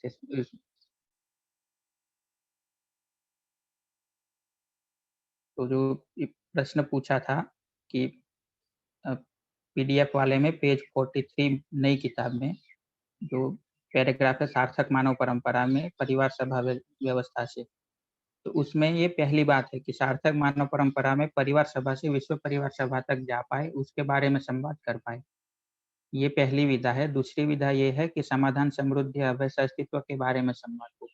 इस तो जो प्रश्न पूछा था कि पीडीएफ वाले में पेज 43 नई किताब में जो पैराग्राफ है सार्थक मानव परंपरा में परिवार सभा व्यवस्था से, तो उसमें ये पहली बात है कि सार्थक मानव परंपरा में परिवार सभा से विश्व परिवार सभा तक जा पाए, उसके बारे में संवाद कर पाए। ये पहली विधा है। दूसरी विधा ये है कि समाधान, समृद्धि, अभय, अस्तित्व के बारे में संवाद हो।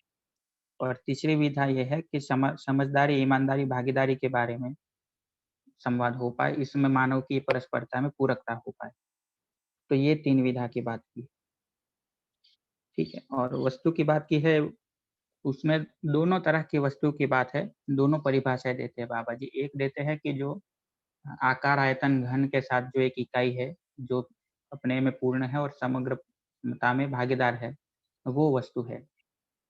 और तीसरी विधा ये है कि समझदारी, ईमानदारी, भागीदारी के बारे में संवाद हो पाए, इसमें मानव की परस्परता में पूरकता हो पाए। तो ये 3 विधा की बात की। ठीक है, और वस्तु की बात की है, उसमें दोनों तरह की वस्तु की बात है, दोनों परिभाषाएँ देते हैं बाबा जी। एक देते हैं कि जो आकार, आयतन, घन के साथ जो एक इकाई है, जो अपने में पूर्ण है और समग्रता में भागीदार है, वो वस्तु है।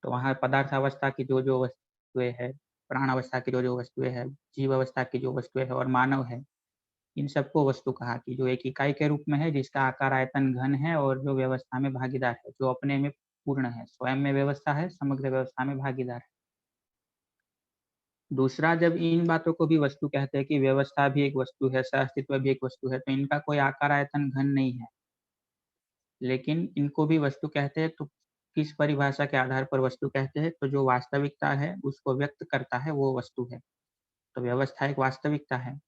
तो वहाँ पदार्थावस्था की जो-जो वस्तुएँ हैं, प्राण अवस्था की जो-जो वस्तुएँ हैं, जीव अवस्था की जो वस्तुएँ हैं और मानव है, इन सबको वस्तु कहा कि जो एक इकाई के रूप में है, जिसका आकार, आयतन, घन है और जो व्यवस्था में भागीदार है, जो अपने में पूर्ण है, स्वयं में व्यवस्था है, समग्र व्यवस्था में भागीदार है। दूसरा, जब इन बातों को भी वस्तु कहते हैं कि व्यवस्था भी एक वस्तु है, सह-अस्तित्व भी एक वस्तु है, तो इनका कोई आकार, आयतन, घन नहीं है। लेकिन इनको भी वस्तु कहते हैं, तो किस परिभाषा के आधार पर वस्तु कहते हैं? तो जो वास्तविकता है, उसको व्यक्त करता है, वो वस्तु है। तो व्यवस्था एक वास्तविकता है।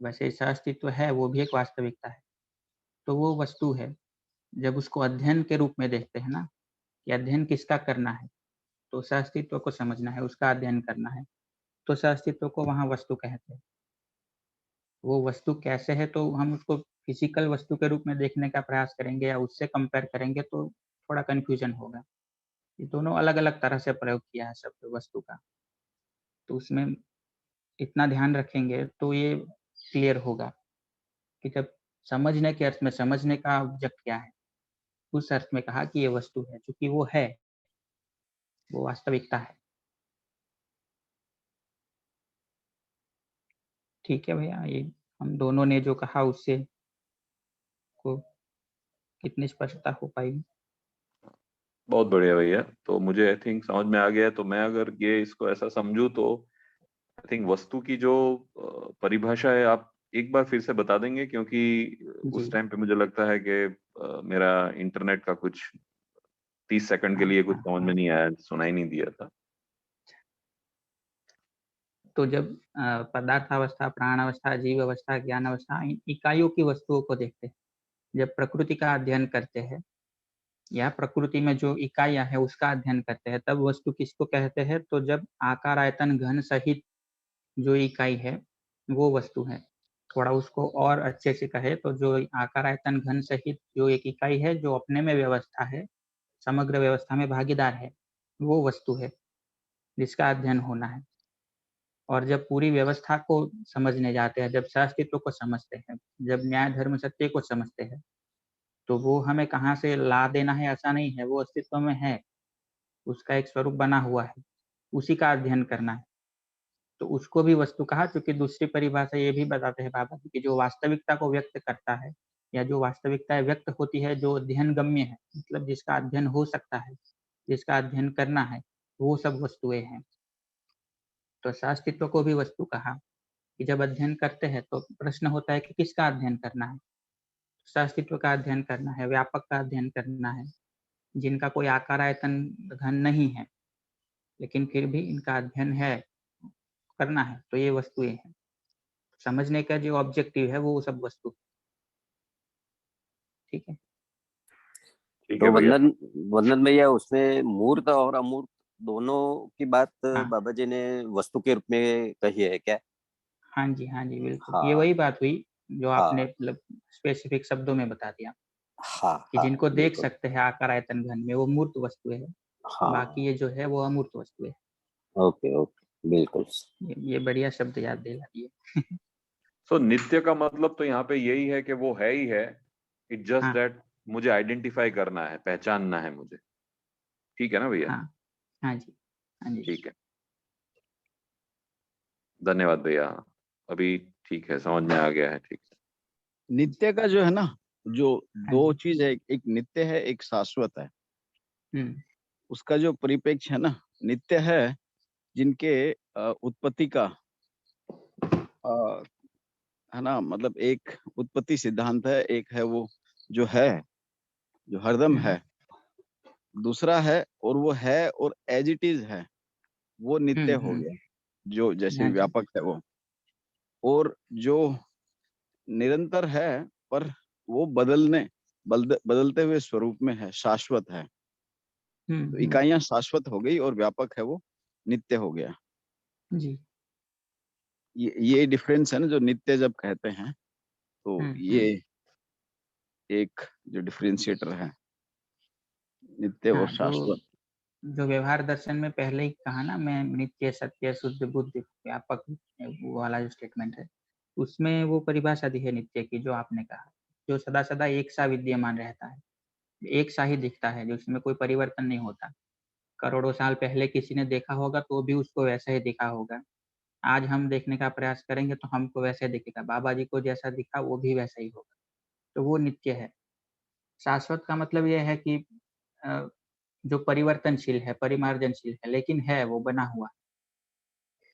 वैसे सह-अस्तित्व है, वो भी एक वास्तविकता है। तो वो वस्तु है। जब उसको अध्ययन के रूप में देखते हैं ना, कि अध्ययन किसका करना है? तो सह-अस्तित्व को समझना है, उसका अध्ययन करना है। तो सह-अस्तित्व को वहाँ वस्तु कहते हैं। वो वस्तु कैसे है, तो हम उसको फिजिकल वस्तु के रूप में देखने का प्रयास करेंगे या उससे कंपेयर करेंगे तो थोड़ा कन्फ्यूजन होगा। ये दोनों अलग-अलग तरह से प्रयोग किया है शब्द वस्तु का। तो उसमें इतना ध्यान रखेंगे तो ये क्लियर होगा कि जब समझने के अर्थ में समझने का ऑब्जेक्ट क्या है, उस अर्थ में कहा कि ये वस्तु है, चूँकि वो है, वो वास्तविकता है। ठीक है भैया, ये हम दोनों ने जो कहा उससे को कितनी स्पष्टता हो पाई? बहुत बढ़िया भैया। तो मुझे आई थिंक समझ में आ गया है। तो मैं अगर ये इसको ऐसा समझूं तो आई थिंक वस्तु की जो परिभाषा है आप एक बार फिर से बता देंगे, क्योंकि जी, उस टाइम पे मुझे लगता है कि मेरा इंटरनेट का कुछ 30 सेकंड के हाँ, लिए कुछ हाँ, समझ में हाँ। नहीं आया, सुनाई नहीं दिया था। तो जब पदार्थावस्था, प्राणावस्था, जीव अवस्था, ज्ञान अवस्था, इन इकाइयों की वस्तुओं को देखते हैं। जब प्रकृति का अध्ययन करते हैं या प्रकृति में जो इकाइयाँ हैं उसका अध्ययन करते हैं, तब वस्तु किसको कहते हैं? तो जब आकार, आयतन, घन सहित जो इकाई है, वो वस्तु है। थोड़ा उसको और अच्छे से कहें तो जो आकार, आयतन, घन सहित जो एक इकाई है, जो अपने में व्यवस्था है, समग्र व्यवस्था में भागीदार है, वो वस्तु है, जिसका अध्ययन होना है। और जब पूरी व्यवस्था को समझने जाते हैं, जब सह-अस्तित्व को समझते हैं, जब न्याय, धर्म, सत्य को समझते हैं, तो वो हमें कहाँ से ला देना है ऐसा नहीं है, वो अस्तित्व में है, उसका एक स्वरूप बना हुआ है, उसी का अध्ययन करना है। तो उसको भी वस्तु कहा, क्योंकि दूसरी परिभाषा ये भी बताते हैं बाबा जी कि जो वास्तविकता को व्यक्त करता है या जो वास्तविकताएँ व्यक्त होती है, जो अध्ययनगम्य है, मतलब जिसका अध्ययन हो सकता है, जिसका अध्ययन करना है, वो सब वस्तुएँ हैं। तो सह-अस्तित्व को भी वस्तु कहा कि जब अध्ययन करते हैं तो प्रश्न होता है कि किसका अध्ययन करना है? सह-अस्तित्व का अध्ययन करना है, व्यापक का अध्ययन करना है, जिनका कोई आकार, आयतन, घन नहीं है, लेकिन फिर भी इनका अध्ययन है, करना है, तो ये वस्तुएँ हैं। समझने का जो ऑब्जेक्टिव है वो सब वस्तु, ठीक है? ठीक है तो भैया। वंदन वंदन भैया, उसमें मूर्त और अमूर्त दोनों की बात हाँ। बाबा जी ने वस्तु के रूप में कही है क्या? हाँ जी, बिल्कुल। ये हाँ वही बात हुई जो आपने हाँ मतलब स्पेसिफिक शब्दों में बता दिया हाँ कि हाँ, जिनको देख बिल्कुल। सकते हैं आकार, आयतन, घन में, वो मूर्त वस्तुएँ हैं। हाँ, बाकी ये जो है वो अमूर्त वस्तुएँ हैं। ओके ओके, बिल्कुल। ये बढ़िया शब्द याद दिला दिए। सो नित्य का मतलब तो यहाँ पे यही है कि वो है ही है, इट जस्ट हाँ, दैट मुझे आइडेंटिफाई करना है, पहचानना है मुझे। ठीक है ना भैया? हाँ। हाँ जी, हाँ जी। ठीक है, धन्यवाद भैया। अभी ठीक है, समझ में आ गया है। ठीक है। नित्य का जो है ना, जो हाँ दो जी। चीज है, एक नित्य है, एक शाश्वत है। हुँ, उसका जो परिप्रेक्ष्य है ना, नित्य है, जिनके उत्पत्ति का है ना, मतलब एक उत्पत्ति सिद्धांत है, एक है वो जो है, जो हरदम है, दूसरा है और वो है और एज इट इज है, वो नित्य हो गया, जो जैसे हाँ जी। व्यापक है वो, और जो निरंतर है पर वो बदलते हुए स्वरूप में है, शाश्वत है। तो इकाइयां शाश्वत हो गई और व्यापक है वो नित्य हो गया। जी। ये डिफरेंस है ना, जो नित्य जब कहते हैं, तो ये एक जो डिफरेंशिएटर है, नित्य और हाँ, शाश्वत। जो व्यवहार दर्शन में पहले ही कहा ना मैं, नित्य, सत्य, शुद्ध, बुद्ध, व्यापक, वो वाला जो स्टेटमेंट है, उसमें वो परिभाषा दी है नित्य की, जो आपने कहा, जो सदा सदा एक सा विद्यमान रहता है, एक सा ही दिखता है, जिसमें कोई परिवर्तन नहीं होता। करोड़ों साल पहले किसी ने देखा होगा तो भी उसको वैसा ही दिखा होगा। आज हम देखने का प्रयास करेंगे तो हमको वैसे दिखेगा, बाबा जी को जैसा दिखा वो भी वैसा ही होगा। तो वो नित्य है। शाश्वत का मतलब ये है कि अ, जो परिवर्तनशील है, परिमार्जनशील है, लेकिन है वो बना हुआ,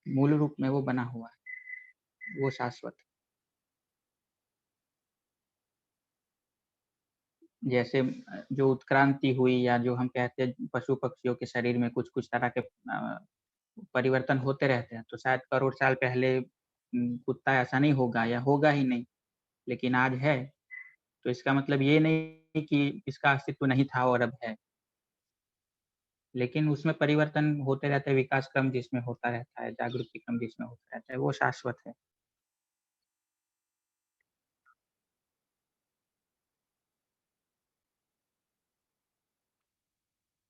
मूल रूप में वो बना हुआ है, वो शाश्वत। जैसे जो उत्क्रांति हुई, या जो हम कहते हैं पशु पक्षियों के शरीर में कुछ कुछ तरह के परिवर्तन होते रहते हैं, तो शायद करोड़ साल पहले कुत्ता ऐसा नहीं होगा या होगा ही नहीं, लेकिन आज है। तो इसका मतलब ये नहीं कि इसका अस्तित्व नहीं था और अब है, लेकिन उसमें परिवर्तन होते रहते हैं, विकास क्रम जिसमें होता रहता है, जागृति क्रम जिसमें होता रहता है, वो शाश्वत है।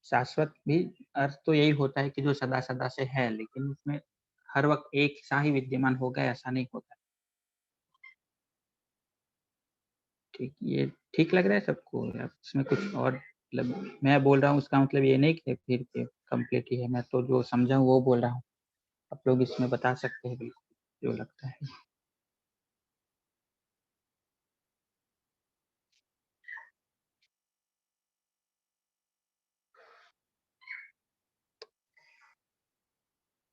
शाश्वत भी अर्थ तो यही होता है कि जो सदा सदा से है, लेकिन उसमें हर वक्त एक सा ही विद्यमान होगा ऐसा नहीं होता। ठीक, ये ठीक लग रहा है सबको, या इसमें कुछ और मतलब मैं बोल रहा हूँ उसका मतलब ये नहीं कि फिर के कंप्लीट ही है, मैं तो जो समझा हूँ वो बोल रहा हूँ। आप लोग इसमें बता सकते हैं बिल्कुल जो लगता है।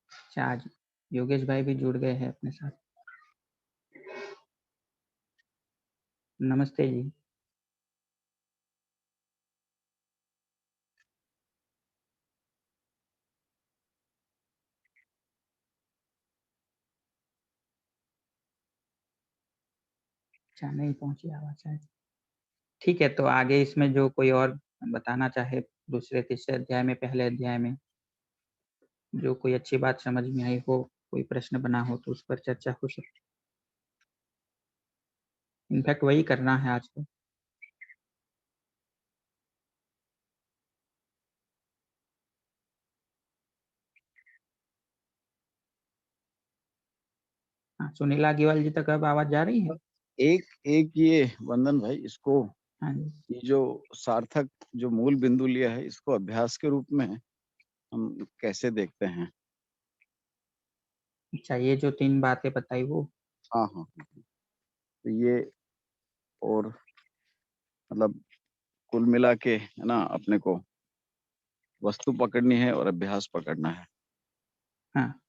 अच्छा, आज योगेश भाई भी जुड़ गए हैं अपने साथ। नमस्ते जी। अच्छा, नहीं पहुंची आवाज शायद। ठीक है, तो आगे इसमें जो कोई और बताना चाहे, दूसरे तीसरे अध्याय में, पहले अध्याय में जो कोई अच्छी बात समझ में आई हो, कोई प्रश्न बना हो, तो उस पर चर्चा हो सकती है। इनफैक्ट वही करना है आज तो। हाँ, सुनीला अग्रवाल जी तक अब आवाज जा रही है? एक एक ये वंदन भाई, इसको हाँ जी। ये जो सार्थक जो मूल बिंदु लिया है, इसको अभ्यास के रूप में हम कैसे देखते हैं? अच्छा, ये जो 3 बातें बताई वो? हाँ हाँ, तो ये, और मतलब कुल मिला के है ना, अपने को वस्तु पकड़नी है और अभ्यास पकड़ना है। हाँ।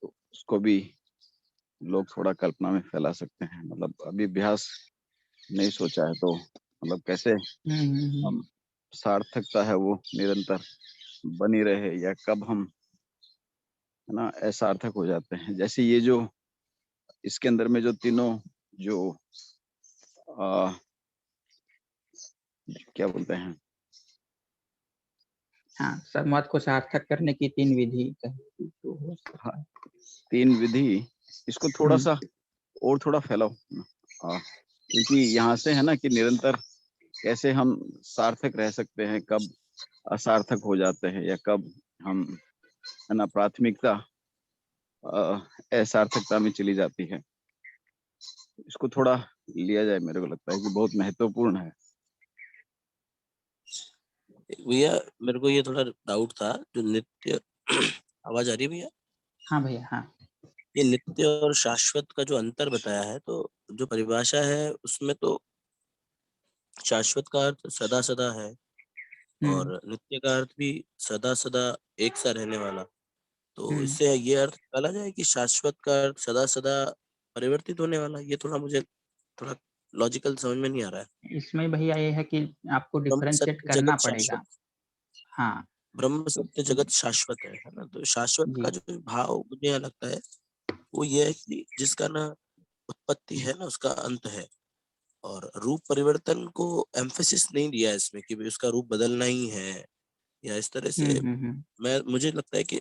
तो उसको भी लोग थोड़ा कल्पना में फैला सकते हैं, मतलब अभी अभ्यास नहीं सोचा है तो मतलब कैसे हम सार्थकता है वो निरंतर बनी रहे, या कब हम है ना असार्थक हो जाते हैं। जैसे ये जो इसके अंदर में जो तीनों जो आ, क्या बोलते हैं, हाँ, संवाद को सार्थक करने की 3 विधि कही तो हो सकता हाँ, है। 3 विधि, इसको थोड़ा सा और थोड़ा फैलाओ। क्योंकि यहाँ से है ना कि निरंतर कैसे हम सार्थक रह सकते हैं, कब असार्थक हो जाते हैं, या कब हम है ना प्राथमिकता असार्थकता में चली जाती है। इसको थोड़ा लिया जाए, मेरे को लगता है कि बहुत महत्वपूर्ण है। भैया मेरे को ये थोड़ा डाउट था, जो नित्य आवाज आ रही है भैया? हाँ भैया, हाँ। ये नित्य और शाश्वत का जो अंतर बताया है, तो जो परिभाषा है उसमें तो शाश्वत का अर्थ सदा सदा है और नित्य का अर्थ भी सदा सदा एक सा रहने वाला। तो इससे ये अर्थ निकाला जाए कि शाश्वत का अर्थ सदा सदा परिवर्तित होने वाला। ये थोड़ा मुझे थोड़ा लॉजिकल समझ में नहीं आ रहा है। इसमें भैया ये है कि आपको ब्रह्म डिफरेंशिएट सत्य करना जगत पड़ेगा। शाश्वत, हाँ, ब्रह्म सत्य जगत शाश्वत है ना। तो शाश्वत का जी। जो भाव मुझे यहाँ लगता है वो ये है कि जिसका ना उत्पत्ति है ना उसका अंत है। और रूप परिवर्तन को एम्फेसिस नहीं दिया है इसमें कि भाई उसका रूप बदलना ही है या इस तरह से। मुझे लगता है कि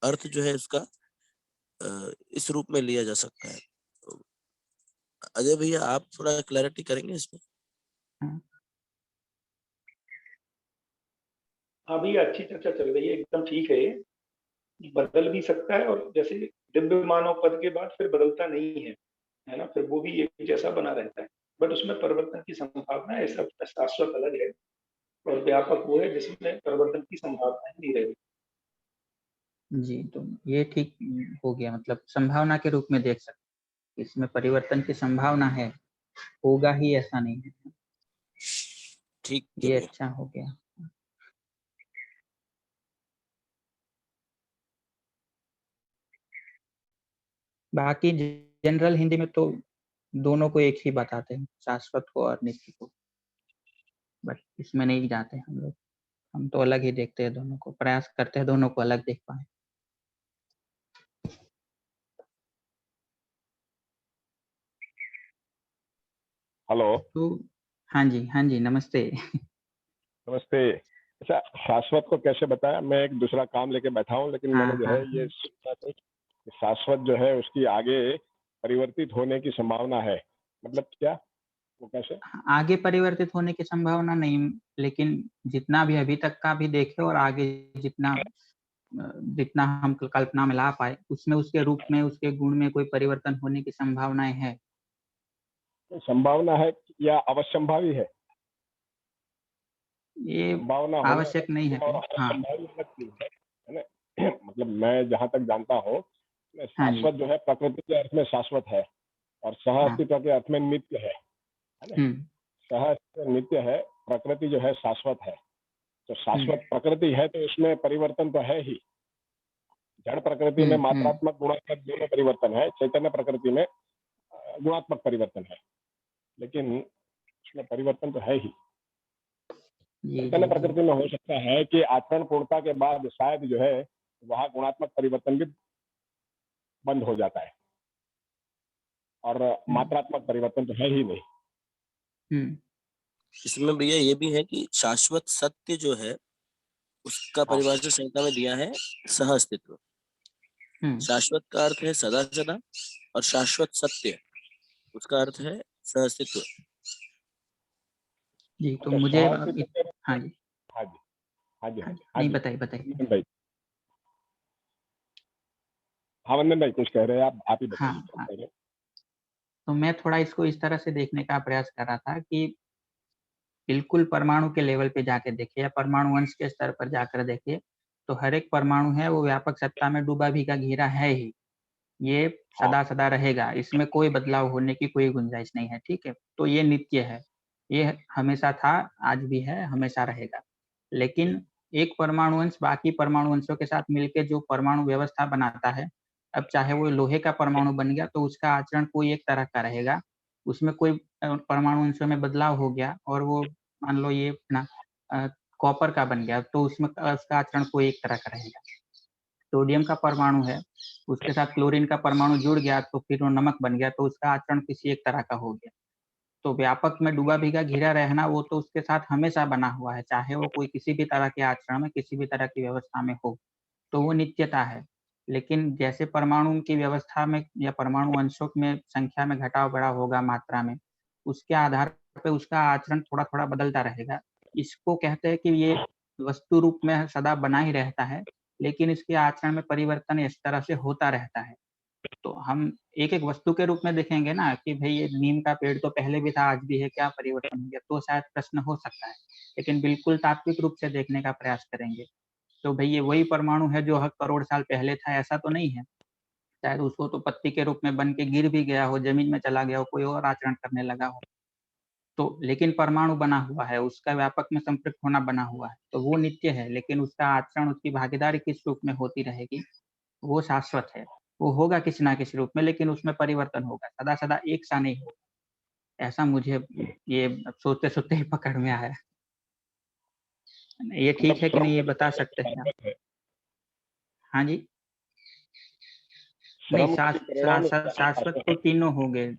अर्थ जो है उसका इस रूप में लिया जा सकता है। तो अजय भैया आप थोड़ा क्लैरिटी करेंगे इसमें? हाँ भैया, अच्छी चर्चा चल रही है, एकदम ठीक है। ये बदल भी सकता है और जैसे दिव्य मानव पद के बाद फिर बदलता नहीं है ना, फिर वो भी एक जैसा बना रहता है। बट उसमें परिवर्तन की संभावना है, ऐसा शाश्वत अलग है और व्यापक वो है जिसमें परिवर्तन की संभावना नहीं रहेगी। जी, तो ये ठीक हो गया, मतलब संभावना के रूप में देख सकते, इसमें परिवर्तन की संभावना है, होगा ही ऐसा नहीं है। ठीक है ये भैया। अच्छा हो गया। बाकी जनरल हिंदी में तो दोनों को एक ही बताते हैं, शाश्वत को और नित्य को, बट इसमें नहीं जाते हम लोग। हम तो अलग ही देखते हैं दोनों को, प्रयास करते हैं दोनों को अलग देख पाए। हेलो। तो हाँ जी, नमस्ते। नमस्ते। अच्छा, शाश्वत को कैसे बताया? मैं एक दूसरा काम लेके बैठा हूँ, लेकिन मैंने जो है ये सोचा था कि शाश्वत जो है उसकी आगे परिवर्तित होने की संभावना है। मतलब क्या, वो कैसे? आगे परिवर्तित होने की संभावना नहीं, लेकिन जितना भी अभी तक का भी देखे और आगे जितना जितना हम कल्पना में ला पाए, उसमें उसके रूप में, उसके गुण में कोई परिवर्तन होने की संभावनाएं है। संभावना है या अवश्यंभावी है? ये संभावना होना आवश्यक नहीं है। हाँ, है ना? मतलब मैं जहां तक जानता हूँ, हाँ जी, शाश्वत जो है प्रकृति के अर्थ में शाश्वत है और सह अस्तित्व के अर्थ में नित्य है ना? सह अस्तित्व नित्य है, प्रकृति जो है शाश्वत है। तो शाश्वत प्रकृति है तो उसमें परिवर्तन तो है ही। जड़ प्रकृति में मात्रात्मक गुणात्मक दोनों परिवर्तन है, चैतन्य प्रकृति में गुणात्मक परिवर्तन है, लेकिन उसमें परिवर्तन तो है ही। चैतन्य प्रकृति में हो सकता है कि आचरण पूर्णता के बाद शायद जो है वहां गुणात्मक परिवर्तन भी बंद हो जाता है और मात्रात्मक परिवर्तन तो है ही नहीं। इसमें भैया ये भी है कि शाश्वत सत्य जो है उसका परिभाषा संहिता में दिया है सह अस्तित्व। शाश्वत का अर्थ है सदा सदा और शाश्वत सत्य उसका अर्थ है सह अस्तित्व। जी, तो मुझे हाँ जी, हाँ जी, हाँ जी, नहीं बताइए। भाई, हाँ वंदन भाई कुछ कह रहे हैं आप ही बताइए। हाँ, तो मैं थोड़ा इसको इस तरह से देखने का प्रयास कर रहा था कि बिल्कुल परमाणु के लेवल पे जाके देखिए या परमाणु अंश के स्तर पर जाकर देखिए, तो हर एक परमाणु है वो व्यापक सत्ता में डूबा भीगा घिरा है ही। ये सदा-सदा रहेगा, इसमें कोई बदलाव होने की कोई गुंजाइश नहीं है, ठीक है? तो ये नित्य है, ये हमेशा था, आज भी है, हमेशा रहेगा। लेकिन एक परमाणु अंश बाकी परमाणु अंशों के साथ मिलके जो परमाणु व्यवस्था बनाता है, अब चाहे वो लोहे का परमाणु बन गया तो उसका आचरण कोई एक तरह का रहेगा, उसमें कोई परमाणु अंशों में बदलाव हो गया और वो मान लो ये अपना कॉपर का बन गया तो उसमें उसका आचरण कोई एक तरह का रहेगा। सोडियम का परमाणु है, उसके साथ क्लोरीन का परमाणु जुड़ गया तो फिर वो नमक बन गया तो उसका आचरण किसी एक तरह का हो गया। तो व्यापक में डूबा भीगा घिरा रहना वो तो उसके साथ हमेशा बना हुआ है, चाहे वो कोई किसी भी तरह के आचरण में, किसी भी तरह की व्यवस्था में हो, तो वो नित्यता है। लेकिन जैसे परमाणु की व्यवस्था में या परमाणु अंशों में संख्या में घटाव-बढ़ाव होगा मात्रा में, उसके आधार पे उसका आचरण थोड़ा-थोड़ा बदलता रहेगा। इसको कहते हैं कि ये वस्तु रूप में सदा बना ही रहता है, लेकिन इसके आचरण में परिवर्तन इस तरह से होता रहता है। तो हम एक-एक वस्तु के रूप में देखेंगे ना कि भई ये नीम का पेड़ तो पहले भी था, आज भी है, क्या परिवर्तन हो गया? तो शायद प्रश्न हो सकता है। लेकिन बिल्कुल तात्विक रूप से देखने का प्रयास करेंगे, तो भई ये वही परमाणु है जो करोड़ साल पहले था, ऐसा तो नहीं है। शायद उसको तो पत्ती के रूप में बन के गिर भी गया हो, ज़मीन में चला गया हो, कोई और आचरण करने लगा हो। तो लेकिन परमाणु बना हुआ है, उसका व्यापक में संपृक्त होना बना हुआ है, तो वो नित्य है, लेकिन उसका आचरण, उसकी भागीदारी किस रूप में होती रहेगी, वो शाश्वत है। वो होगा किसी ना किसी रूप में, लेकिन उसमें परिवर्तन होगा, सदा सदा एक सा नहीं होगा। ऐसा मुझे ये सोचते सोचते ही पकड़ में आया। ये ठीक है कि नहीं, ये बता सकते हैं आप? हाँ जी। नहीं, शाश्वत तो तीनों हो गए,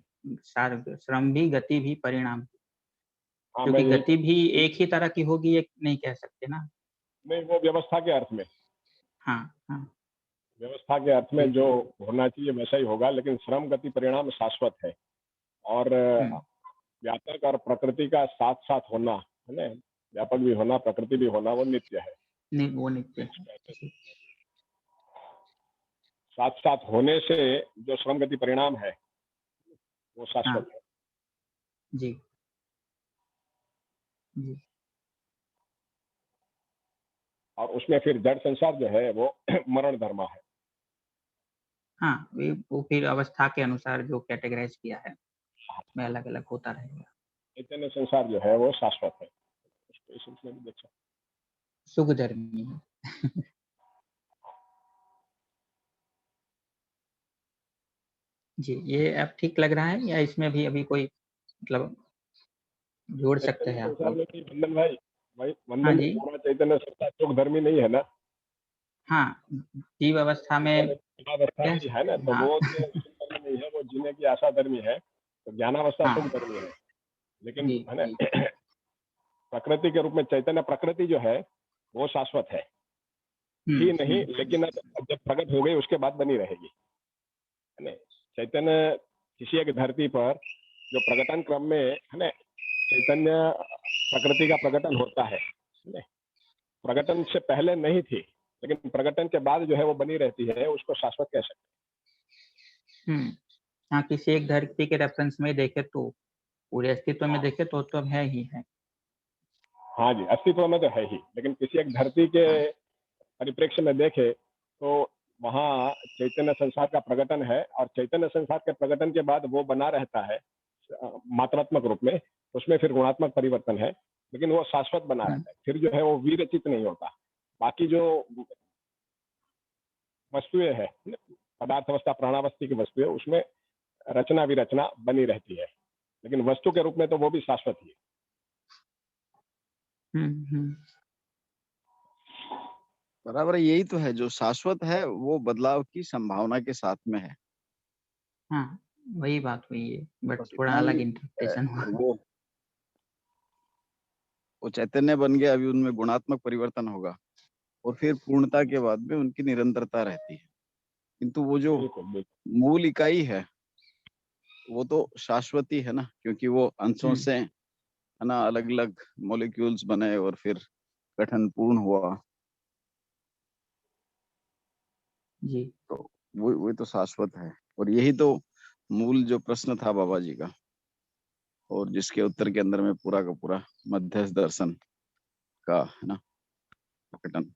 श्रम भी, गति भी, परिणाम, क्योंकि गति भी एक ही तरह की होगी, एक नहीं कह सकते ना। नहीं, वो व्यवस्था के अर्थ में। हाँ हाँ, व्यवस्था के अर्थ में जो होना चाहिए वैसा ही होगा, लेकिन श्रम गति परिणाम शाश्वत है। और व्यापक और प्रकृति का साथ साथ होना है ना, व्यापक भी होना, प्रकृति भी होना, वो नित्य है। नहीं, वो नित्य है। साथ साथ होने से जो श्रम गति परिणाम है वो शाश्वत है। जी जी। और उसमें फिर जड़ संसार जो है वो मरण धर्म है। हाँ, वो फिर अवस्था के अनुसार जो कैटेगराइज किया है में अलग अलग होता रहेगा। चैतन्य संसार जो है वो शाश्वत है, उसको इस रूप में भी देख सकते। सुख धर्मी है। जी, ये अब ठीक लग रहा है या इसमें भी अभी कोई मतलब जोड़ सकते हैं आप लोग? वंदन भाई, हाँ वंदन जी। चैतन्य संसार सुख धर्मी नहीं है ना? हाँ, जीव अवस्था में अवस्था भी है ना, तो हाँ। वो तो सुख धर्मी नहीं है, वो जीने की आशा धर्मी है। तो ज्ञानावस्था हाँ। सुख धर्मी है, लेकिन जी, है ना जी। प्रकृति के रूप में चैतन्य प्रकृति जो है वो शाश्वत है ही नहीं, लेकिन अब जब प्रकट हो गई उसके बाद बनी रहेगी, है ना। चैतन्य किसी एक धरती पर जो प्रकटन क्रम में है ना, चैतन्य प्रकृति का प्रकटन होता है ना, प्रकटन से पहले नहीं थी, लेकिन प्रकटन के बाद जो है वो बनी रहती है, उसको शाश्वत कह सकते हैं। हाँ, किसी एक धरती के रेफरेंस में देखे तो, पूरे अस्तित्व में देखे तो अब है ही है। हाँ जी, अस्तित्व में तो है ही, लेकिन किसी एक धरती के परिप्रेक्ष्य में देखे तो वहाँ चैतन्य संसार का प्रकटन है, और चैतन्य संसार के प्रकटन के बाद वो बना रहता है मात्रात्मक रूप में, उसमें फिर गुणात्मक परिवर्तन है, लेकिन वो शाश्वत बना रहता है। फिर जो है वो विरचित नहीं होता। बाकी जो वस्तुएं है, पदार्थ अवस्था प्राणावस्थी की वस्तुएं, उसमें रचना विरचना बनी रहती है, लेकिन वस्तु के रूप में तो वो भी शाश्वत ही है। बराबर, यही तो है, जो शाश्वत है वो बदलाव की संभावना के साथ में है। हाँ, वही बात हुई है, बट बस थोड़ा इतना अलग ही इंटरप्रिटेशन हुआ। वो चैतन्य बन गया, अभी उनमें गुणात्मक परिवर्तन होगा और फिर पूर्णता के बाद में उनकी निरंतरता रहती है। किंतु वो जो मूल इकाई है वो तो शाश्वती है ना, क्योंकि वो अंशों से है ना अलग अलग मॉलिक्यूल्स बने और फिर गठन पूर्ण हुआ। जी। तो वो तो शाश्वत है, और यही तो मूल जो प्रश्न था बाबा जी का, और जिसके उत्तर के अंदर में पूरा का पूरा मध्यस्थ दर्शन का है ना प्रकटन।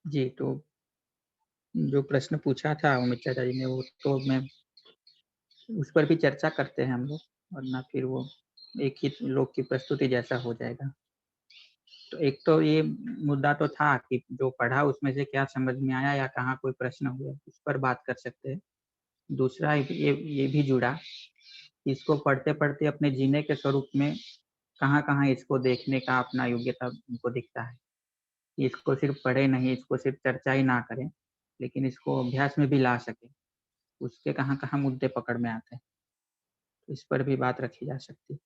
जी, तो जो प्रश्न पूछा था अमित चाचा जी ने, वो तो मैं उस पर भी चर्चा करते हैं हम लोग, वरना फिर वो एक ही लोग की प्रस्तुति जैसा हो जाएगा। तो एक तो ये मुद्दा तो था कि जो पढ़ा उसमें से क्या समझ में आया या कहाँ कोई प्रश्न हुआ, उस पर बात कर सकते हैं। दूसरा ये भी जुड़ा, इसको पढ़ते पढ़ते अपने जीने के स्वरूप में कहाँ कहाँ इसको देखने का अपना योग्यता उनको दिखता है। इसको सिर्फ पढ़े नहीं, इसको सिर्फ चर्चा ही ना करें, लेकिन इसको अभ्यास में भी ला सके, उसके कहाँ कहाँ मुद्दे पकड़ में आते हैं, तो इस पर भी बात रखी जा सकती है।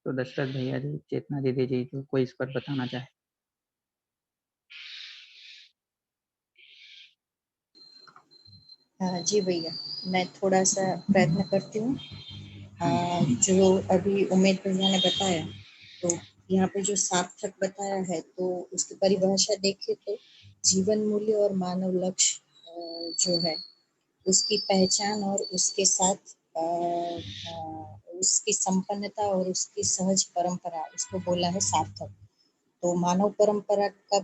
तो दशरथ भैया जी, चेतना दीदी जी, जो कोई इस पर बताना चाहे। जी भैया, मैं थोड़ा सा प्रयत्न करती हूँ। जो अभी उमेद भैया ने बताया, तो यहाँ पे जो सार्थक बताया है, तो उसकी परिभाषा देखें तो जीवन मूल्य और मानव लक्ष्य जो है उसकी पहचान और उसके साथ उसकी संपन्नता और उसकी सहज परंपरा, इसको बोला है सार्थक। तो मानव परंपरा का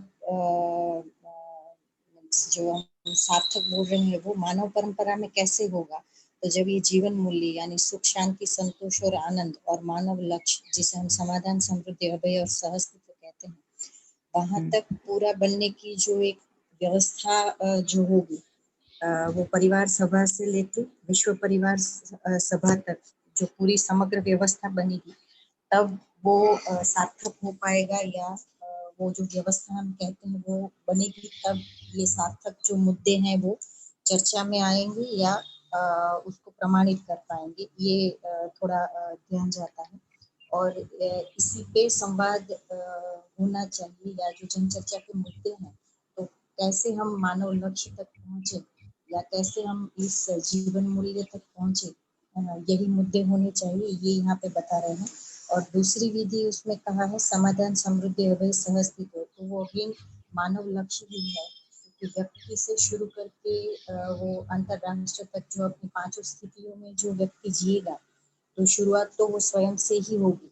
जो हम सार्थक बोल रहे हैं वो मानव परंपरा में कैसे होगा, तो जब ये जीवन मूल्य यानी सुख शांति संतोष और आनंद और मानव लक्ष्य जिसे हम समाधान समृद्धि अभय और सहअस्तित्व कहते हैं वहां तक पूरा बनने की जो एक व्यवस्था जो होगी वो परिवार सभा से लेके विश्व परिवार सभा तक जो पूरी समग्र व्यवस्था बनेगी तब वो सार्थक हो पाएगा, या वो जो व्यवस्था हम कहते हैं वो बनेगी तब ये सार्थक जो मुद्दे हैं वो चर्चा में आएंगे या उसको प्रमाणित कर पाएंगे, ये थोड़ा ध्यान जाता है। और इसी पे संवाद होना चाहिए, या जो जनचर्चा के मुद्दे हैं तो कैसे हम मानव लक्ष्य तक पहुंचे या कैसे हम इस जीवन मूल्य तक पहुंचे, यही मुद्दे होने चाहिए, ये यहाँ पे बता रहे हैं। और दूसरी विधि उसमें कहा है समाधान समृद्धि अभय सहअस्तित्व, तो वो अगेन मानव लक्ष्य भी है कि व्यक्ति से शुरू करके वो अंतरराष्ट्र तक जो अपनी पांचों स्थितियों में जो व्यक्ति जिएगा तो शुरुआत तो वो स्वयं से ही होगी,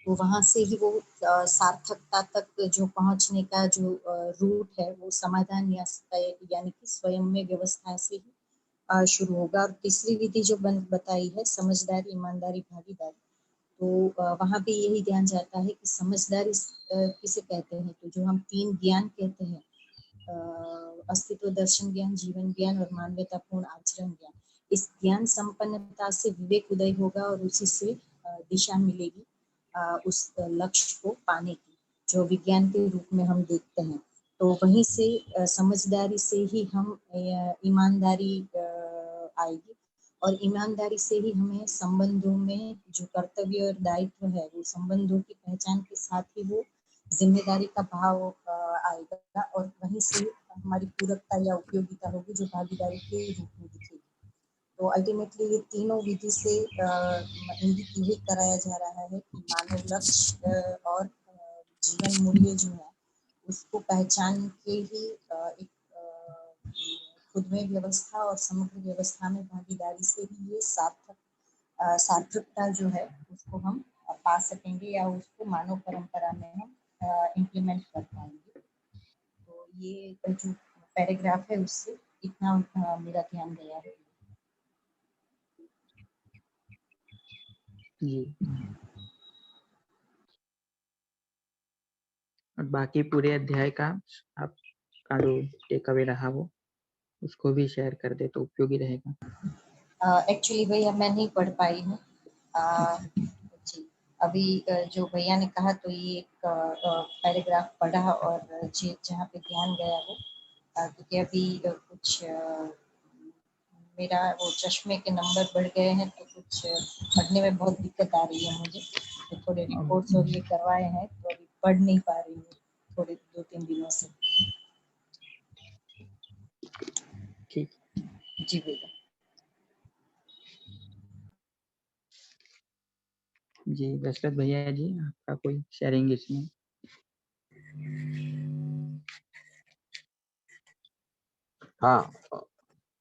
तो वहां से ही वो सार्थकता तक जो पहुंचने का जो रूट है वो समाधान यानी कि स्वयं में व्यवस्था से ही शुरू होगा। और तीसरी विधि जो बताई है समझदारी ईमानदारी भागीदारी, तो वहां भी यही ध्यान जाता है कि समझदारी किसे कहते हैं, तो जो हम 3 ज्ञान कहते हैं अस्तित्व दर्शन ज्ञान, जीवन ज्ञान और मानवतापूर्ण आचरण ज्ञान, इस ज्ञान संपन्नता से विवेक उदय होगा और उसी से दिशा मिलेगी उस लक्ष्य को पाने की जो विज्ञान के रूप में हम देखते हैं। तो वहीं से समझदारी से ही हम ईमानदारी आएगी और ईमानदारी से ही हमें संबंधों में जो कर्तव्य और दायित्व है वो संबंधों की पहचान के साथ ही वो जिम्मेदारी का भाव आएगा और वहीं से हमारी पूरकता या उपयोगिता होगी जो भागीदारी के रूप में दिखेगी। तो अल्टीमेटली ये तीनों विधि से इंगित यही कराया जा रहा है कि मानव लक्ष्य और जीवन मूल्य जो है उसको पहचान के ही एक खुद में व्यवस्था और समग्र व्यवस्था में भागीदारी से ही ये सार्थकता जो है उसको हम पा सकेंगे या उसको मानव परंपरा में हम इम्प्लीमेंट कर पाएंगे। तो ये जो पैराग्राफ है उससे इतना मेरा ध्यान गया है। जी, और बाकी पूरे अध्याय का आपका जो टेक अवे रहा वो उसको भी शेयर कर दे तो उपयोगी रहेगा। एक्चुअली भैया मैं नहीं पढ़ पाई हूँ जी, अभी जो भैया ने कहा तो ये एक पैराग्राफ पढ़ा और जहाँ पे ध्यान गया वो क्योंकि अभी कुछ मेरा वो चश्मे के नंबर बढ़ गए हैं तो कुछ पढ़ने में बहुत दिक्कत आ रही है मुझे, तो थोड़े रिपोर्ट्स और ये करवाए हैं तो अभी पढ़ नहीं पा रही हूँ थोड़े 2-3 दिनों से। ठीक जी भैया। जी, दशरथ भैया जी आपका कोई शेयरिंग इसमें? हाँ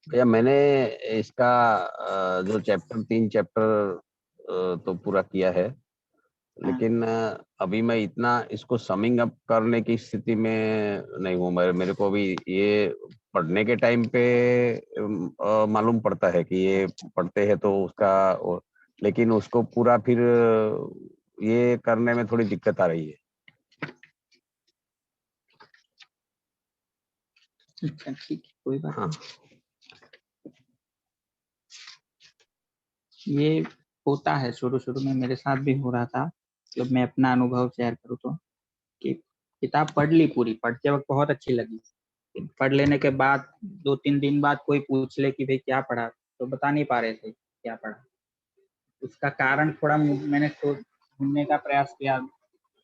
भैया, मैंने इसका जो 3 चैप्टर तो पूरा किया है, लेकिन अभी मैं इतना इसको समिंग अप करने की स्थिति में नहीं हूँ। मेरे को भी ये पढ़ने के टाइम पे मालूम पड़ता है कि ये पढ़ते हैं तो उसका, लेकिन उसको पूरा फिर ये करने में थोड़ी दिक्कत आ रही है। अच्छा ठीक है, कोई बात नहीं। ये होता है शुरू में मेरे साथ भी हो रहा था। जब मैं अपना अनुभव शेयर करूँ तो कि किताब पढ़ ली पूरी, पढ़ते वक्त बहुत अच्छी लगी, पढ़ लेने के बाद 2-3 दिन बाद कोई पूछ ले कि भाई क्या पढ़ा, तो बता नहीं पा रहे थे क्या पढ़ा। उसका कारण थोड़ा मैंने ढूंढने का प्रयास किया,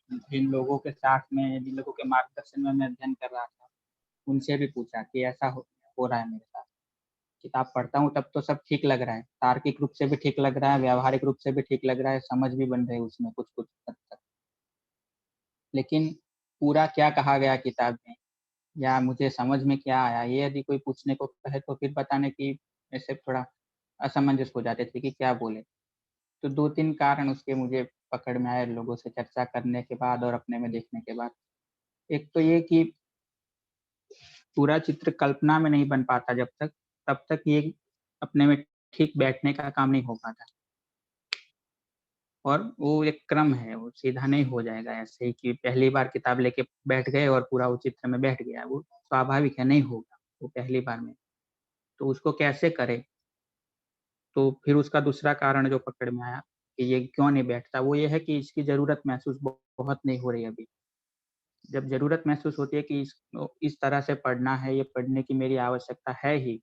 जिन लोगों के साथ में, जिन लोगों के मार्गदर्शन में मैं अध्ययन कर रहा था उनसे भी पूछा कि ऐसा हो रहा है मेरे साथ। किताब पढ़ता हूँ तब तो सब ठीक लग रहा है, तार्किक रूप से भी ठीक लग रहा है, व्यावहारिक रूप से भी ठीक लग रहा है, समझ भी बन रही है उसमें कुछ हद तक, लेकिन पूरा क्या कहा गया किताब में या मुझे समझ में क्या आया, ये यदि कोई पूछने को कहे तो फिर बताने की ऐसे थोड़ा असमंजस हो जाते थे कि क्या बोले। तो 2-3 कारण उसके मुझे पकड़ में आए लोगों से चर्चा करने के बाद और अपने में देखने के बाद। एक तो ये कि पूरा चित्र कल्पना में नहीं बन पाता तब तक ये अपने में ठीक बैठने का काम नहीं हो पाता। और वो एक क्रम है, वो सीधा नहीं हो जाएगा ऐसे ही कि पहली बार किताब लेके बैठ गए और पूरा वो चित्र में बैठ गया, वो स्वाभाविक है, नहीं होगा वो पहली बार में। तो उसको कैसे करें? तो फिर उसका दूसरा कारण जो पकड़ में आया कि ये क्यों नहीं बैठता, वो ये है कि इसकी ज़रूरत महसूस बहुत नहीं हो रही अभी। जब ज़रूरत महसूस होती है कि इस तरह से पढ़ना है, ये पढ़ने की मेरी आवश्यकता है ही,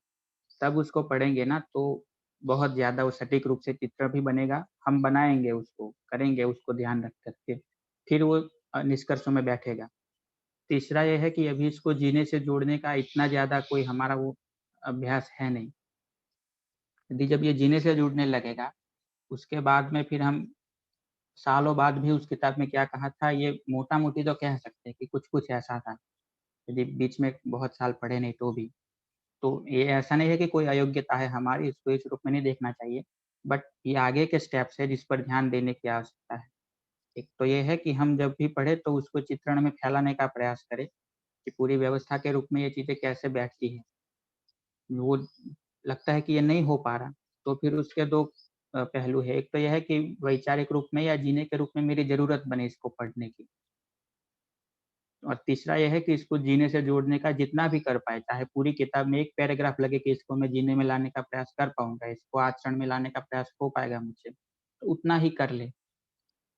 तब उसको पढ़ेंगे ना तो बहुत ज़्यादा वो सटीक रूप से चित्र भी बनेगा, हम बनाएँगे उसको, करेंगे उसको ध्यान रख कर के, फिर वो निष्कर्षों में बैठेगा। तीसरा ये है कि अभी इसको जीने से जोड़ने का इतना ज़्यादा कोई हमारा वो अभ्यास है नहीं। यदि जब ये जीने से जुड़ने लगेगा, उसके बाद में फिर हम सालों बाद भी उस किताब में क्या कहा था, ये मोटा-मोटी तो कह सकते हैं कि कुछ-कुछ ऐसा था, यदि बीच में बहुत साल पढ़े नहीं तो भी। तो ये ऐसा नहीं है कि कोई अयोग्यता है हमारी, इसको इस रूप में नहीं देखना चाहिए, बट ये आगे के स्टेप्स है जिस पर ध्यान देने की आवश्यकता है। एक तो ये है कि हम जब भी पढ़ें तो उसको चित्रण में फैलाने का प्रयास करें, कि पूरी व्यवस्था के रूप में ये चीज़ें कैसे बैठती हैं। वो लगता है कि ये नहीं हो पा रहा, तो फिर उसके 2 पहलू है। एक तो ये है कि वैचारिक रूप में या जीने के रूप में मेरी ज़रूरत बने इसको पढ़ने की। और तीसरा ये है कि इसको जीने से जोड़ने का जितना भी कर पाए, चाहे पूरी किताब में एक पैराग्राफ लगे कि इसको मैं जीने में लाने का प्रयास कर पाऊँगा, इसको आचरण में लाने का प्रयास हो पाएगा मुझसे, तो उतना ही कर ले।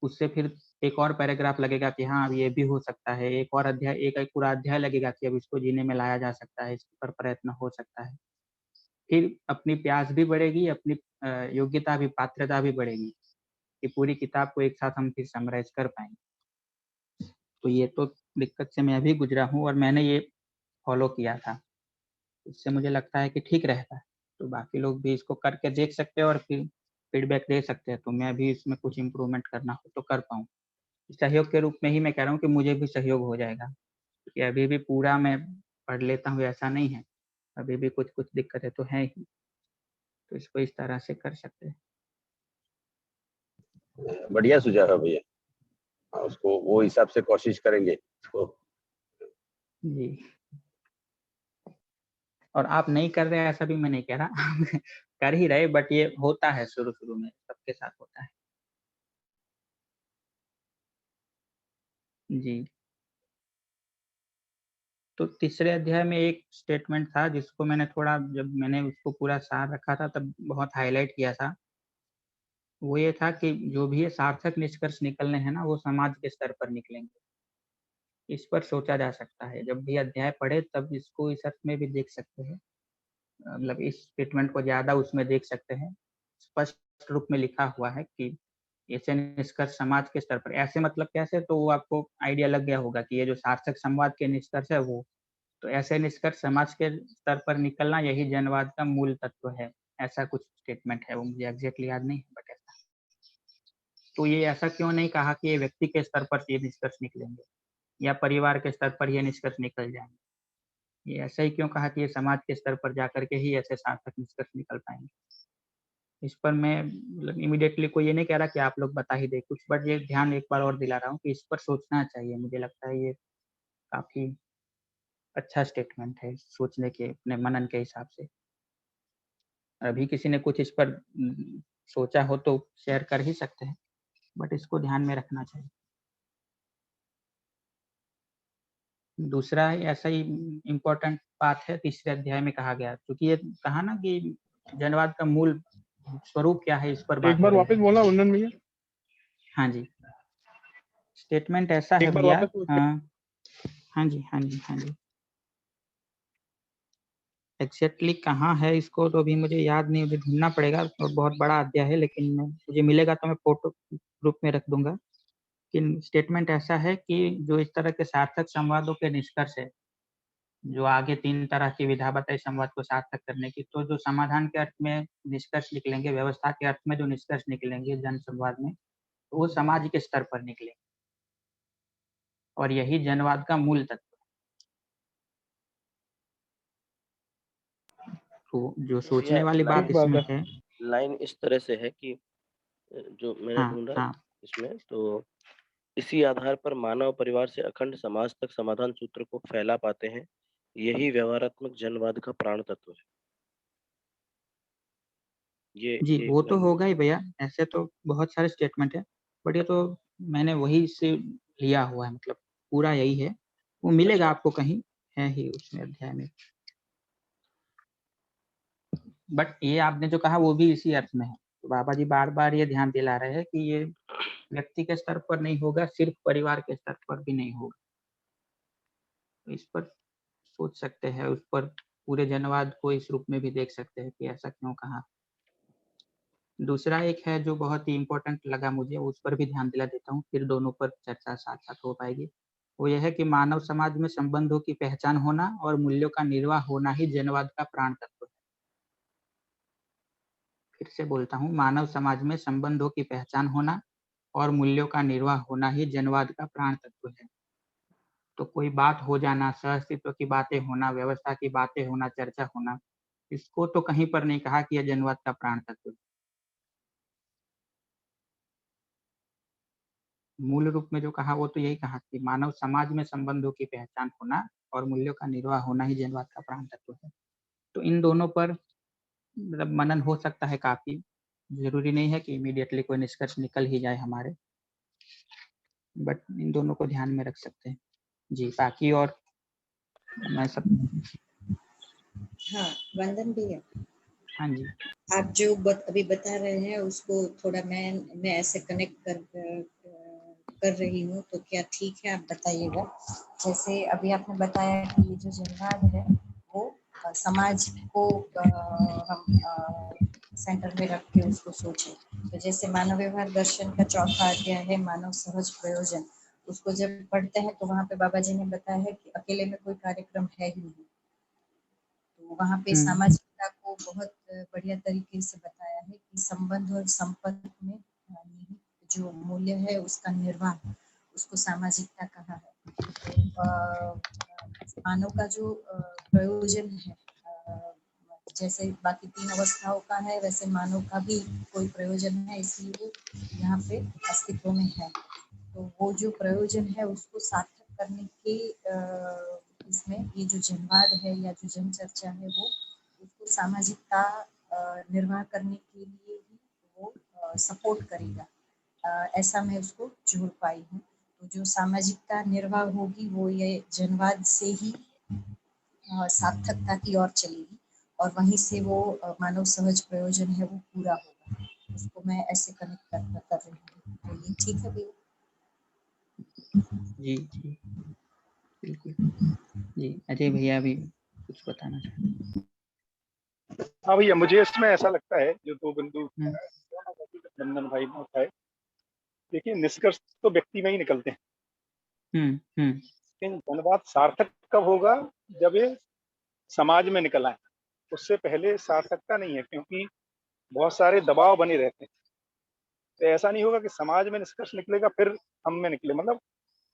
उससे फिर एक और पैराग्राफ लगेगा कि हाँ, अब ये भी हो सकता है, एक और अध्याय एक पूरा अध्याय लगेगा कि अब इसको जीने में लाया जा सकता है, इस पर प्रयत्न हो सकता है। फिर अपनी प्यास भी बढ़ेगी, अपनी योग्यता भी, पात्रता भी बढ़ेगी, कि पूरी किताब को एक साथ हम फिर समराइज़ कर पाएँगे। तो ये तो दिक्कत से मैं भी गुज़रा हूँ और मैंने ये फ़ॉलो किया था। इससे मुझे लगता है कि ठीक रहता है। तो बाकी लोग भी इसको करके देख सकते हैं और फिर फीडबैक दे सकते हैं, तो मैं भी इसमें कुछ इम्प्रूवमेंट करना हो तो कर पाऊँ। सहयोग के रूप में ही मैं कह रहा हूँ कि मुझे भी सहयोग हो जाएगा, क्योंकि अभी भी पूरा मैं पढ़ लेता हूँ ऐसा नहीं है। अभी भी कुछ-कुछ दिक्कतें तो हैं ही, तो इसको इस तरह से कर सकते हैं। बढ़िया सुझाव है भैया। उसको वो हिसाब से कोशिश करेंगे इसको। जी। और आप नहीं कर रहे हैं ऐसा भी मैं नहीं कह रहा कर ही रहे, बट ये होता है शुरू-शुरू में, सबके साथ होता है। जी। तो तीसरे अध्याय में एक स्टेटमेंट था जिसको मैंने थोड़ा, जब मैंने उसको पूरा सार रखा था तब बहुत हाइलाइट किया था। वो ये था कि जो भी ये सार्थक निष्कर्ष निकलने हैं ना, वो समाज के स्तर पर निकलेंगे। इस पर सोचा जा सकता है। जब भी अध्याय पढ़े तब इसको इस अर्थ में भी देख सकते हैं। मतलब इस स्टेटमेंट को ज़्यादा उसमें देख सकते हैं। स्पष्ट रूप में लिखा हुआ है कि ऐसे निष्कर्ष समाज के स्तर पर, ऐसे मतलब कैसे, तो वो आपको आइडिया लग गया होगा कि ये जो सार्थक संवाद के निष्कर्ष है वो, तो ऐसे निष्कर्ष समाज के स्तर पर निकलना यही जनवाद का मूल तत्व है। ऐसा कुछ स्टेटमेंट है, वो मुझे एग्ज़ैक्टली याद नहीं है, बट ऐसा। तो ये ऐसा क्यों नहीं कहा कि ये व्यक्ति के स्तर पर ये निष्कर्ष निकलेंगे या परिवार के स्तर पर ये निष्कर्ष निकल जाएँगे। ये ऐसा ही क्यों कहा कि ये समाज के स्तर पर जाकर के ही ऐसे सार्थक निष्कर्ष निकल पाएँगे। इस पर मैं मतलब इमीडिएटली कोई ये नहीं कह रहा कि आप लोग बता ही दें कुछ, बट ये ध्यान एक बार और दिला रहा हूँ कि इस पर सोचना चाहिए। मुझे लगता है ये काफ़ी अच्छा स्टेटमेंट है सोचने के, अपने मनन के हिसाब से। अभी किसी ने कुछ इस पर सोचा हो तो शेयर कर ही सकते हैं, बट इसको ध्यान में रखना चाहिए। दूसरा ऐसा ही इम्पोर्टेंट बात है, तीसरे अध्याय में कहा गया, क्योंकि ये कहा ना कि जनवाद का मूल स्वरूप क्या है, इस पर बात एक हो बार रही वापस है। बोलना उन्नन भैया। हाँ जी, स्टेटमेंट ऐसा है एक बार भैया। वापस हाँ जी, हाँ जी, हाँ जी। एग्ज़ैक्टली कहाँ है इसको तो अभी मुझे याद नहीं, मुझे ढूँढना पड़ेगा और बहुत बड़ा अध्याय है, लेकिन मुझे मिलेगा तो मैं फ़ोटो ग्रुप में रख दूँगा। लेकिन स्टेटमेंट ऐसा है कि जो इस तरह के सार्थक संवादों के निष्कर्ष है, जो आगे 3 तरह की विधा बताई संवाद को सार्थक करने की, तो जो समाधान के अर्थ में निष्कर्ष निकलेंगे, व्यवस्था के अर्थ में जो निष्कर्ष निकलेंगे जन संवाद में, तो वो समाज के स्तर पर निकलेंगे और यही जनवाद का मूल तत्व है। तो जो सोचने वाली बात ठीक बात इसमें है। है, लाइन इस तरह से है कि जो मैंने हाँ, ढूंढा हाँ, इसमें, तो इसी आधार पर मानव परिवार से अखंड समाज तक समाधान सूत्र को फैला पाते हैं। यही व्यवहारात्मक जनवाद का प्राण तत्व है। जी, ये वो एक तो लाइन होगा ही भैया, ऐसे तो बहुत सारे स्टेटमेंट है, बट ये तो मैंने वही से लिया हुआ है, मतलब पूरा यही है, वो मिलेगा अच्छा, आपको कहीं, है ही उसमें अध्याय में। बट ये आपने जो कहा वो भी इसी अर्थ में है, तो बाबा जी बार-बार ये ध्यान दिला रहे हैं कि ये व्यक्ति के स्तर पर नहीं होगा, सिर्फ परिवार के स्तर पर भी नहीं होगा। तो इस पर सोच सकते हैं, उस पर पूरे जनवाद को इस रूप में भी देख सकते हैं कि ऐसा क्यों कहा। दूसरा एक है जो बहुत ही इम्पोर्टेंट लगा मुझे, उस पर भी ध्यान दिला देता हूँ, फिर दोनों पर चर्चा साथ-साथ हो पाएगी। वो यह है कि मानव समाज में संबंधों की पहचान होना और मूल्यों का निर्वाह होना ही जनवाद का प्राण तत्व है। फिर से बोलता हूँ, मानव समाज में संबंधों की पहचान होना और मूल्यों का निर्वाह होना ही जनवाद का प्राण तत्व है। तो कोई बात हो जाना, सह-अस्तित्व की बातें होना, व्यवस्था की बातें होना, चर्चा होना, इसको तो कहीं पर नहीं कहा कि यह जनवाद का प्राण तत्व है। मूल रूप में जो कहा वो तो यही कहा कि मानव समाज में संबंधों की पहचान होना और मूल्यों का निर्वाह होना ही जनवाद का प्राण तत्व है। तो इन दोनों पर मतलब मनन हो सकता है काफ़ी, ज़रूरी नहीं है कि इमीडिएटली कोई निष्कर्ष निकल ही जाए हमारे, बट इन दोनों को ध्यान में रख सकते हैं। जी, बाकी और मैं सब हाँ, वंदन भैया, हाँ जी। आप जो अभी बता रहे हैं उसको थोड़ा मैं ऐसे कनेक्ट कर रही हूँ, तो क्या ठीक है आप बताइएगा। जैसे अभी आपने बताया कि ये जो जनवाद है वो समाज को हम सेंटर में रख के उसको सोचें। तो जैसे मानव व्यवहार दर्शन का चौथा अध्याय है मानव सहज प्रयोजन, उसको जब पढ़ते हैं तो वहाँ पे बाबा जी ने बताया है कि अकेले में कोई कार्यक्रम है ही नहीं। तो वहाँ पे हुँ, सामाजिकता को बहुत बढ़िया तरीके से बताया है कि संबंध और संपर्क में निहित जो मूल्य है उसका निर्वाह, उसको सामाजिकता कहा है। तो मानव का जो प्रयोजन है, जैसे बाकी 3 अवस्थाओं का है वैसे मानव का भी कोई प्रयोजन है, इसलिए वो यहाँ पे अस्तित्व में है। तो वो जो प्रयोजन है उसको सार्थक करने के इसमें ये जो जनवाद है या जो जन चर्चा है वो उसको सामाजिकता निर्वाह करने के लिए ही वो सपोर्ट करेगा। ऐसा मैं उसको जोड़ पाई हूँ। तो जो सामाजिकता निर्वाह होगी वो ये जनवाद से ही सार्थकता की ओर चलेगी और वहीं से वो मानव सहज प्रयोजन है वो पूरा होगा। उसको मैं ऐसे कनेक्ट कर रही हूँ। तो ये ठीक है भैया? जी, जी, बिल्कुल। जी, अजय भैया भी कुछ बताना चाहते हैं। हाँ भैया, मुझे इसमें ऐसा लगता है जो 2 बिंदु हुँ, नंदन भाई ने उठाए, देखिए निष्कर्ष तो व्यक्ति में ही निकलते हैं, हुँ, हुँ, लेकिन जनवाद सार्थक कब होगा जब ये समाज में निकल आए। उससे पहले सार्थकता नहीं है, क्योंकि बहुत सारे दबाव बने रहते हैं। तो ऐसा नहीं होगा कि समाज में निष्कर्ष निकलेगा फिर हम में निकले, मतलब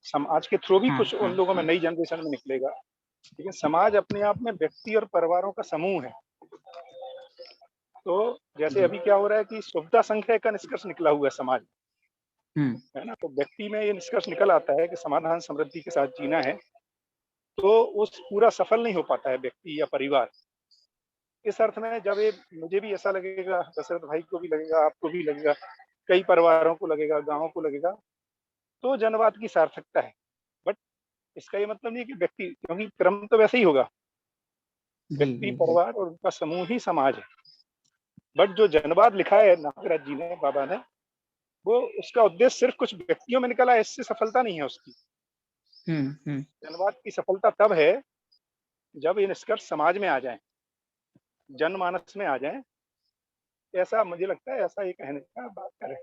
समाज के थ्रू भी हाँ, कुछ उन हाँ, लोगों में हाँ, नई जनरेशन में निकलेगा, लेकिन समाज अपने आप में व्यक्ति और परिवारों का समूह है। तो जैसे जी, अभी क्या हो रहा है कि सुविधा संख्या का निष्कर्ष निकला हुआ है समाज में, हुँ, है ना? तो व्यक्ति में ये निष्कर्ष निकल आता है कि समाधान समृद्धि के साथ जीना है, तो उस पूरा सफल नहीं हो पाता है व्यक्ति या परिवार। इस अर्थ में जब ये मुझे भी ऐसा लगेगा, दशरथ भाई को भी लगेगा, आपको भी लगेगा, कई परिवारों को लगेगा, गाँवों को लगेगा, तो जनवाद की सार्थकता है। बट इसका ये मतलब नहीं है कि व्यक्ति, क्योंकि क्रम तो वैसे ही होगा, जी, व्यक्ति, जी, जी, परिवार और उनका समूह ही समाज है। बट जो जनवाद लिखा है नागराज जी ने, बाबा ने, वो उसका उद्देश्य सिर्फ कुछ व्यक्तियों में निकला है, इससे सफलता नहीं है उसकी। हुँ, हुँ, जनवाद की सफलता तब है जब ये निष्कर्ष समाज में आ जाए, जनमानस में आ जाए। ऐसा मुझे लगता है, ऐसा ये कहने का बात करें।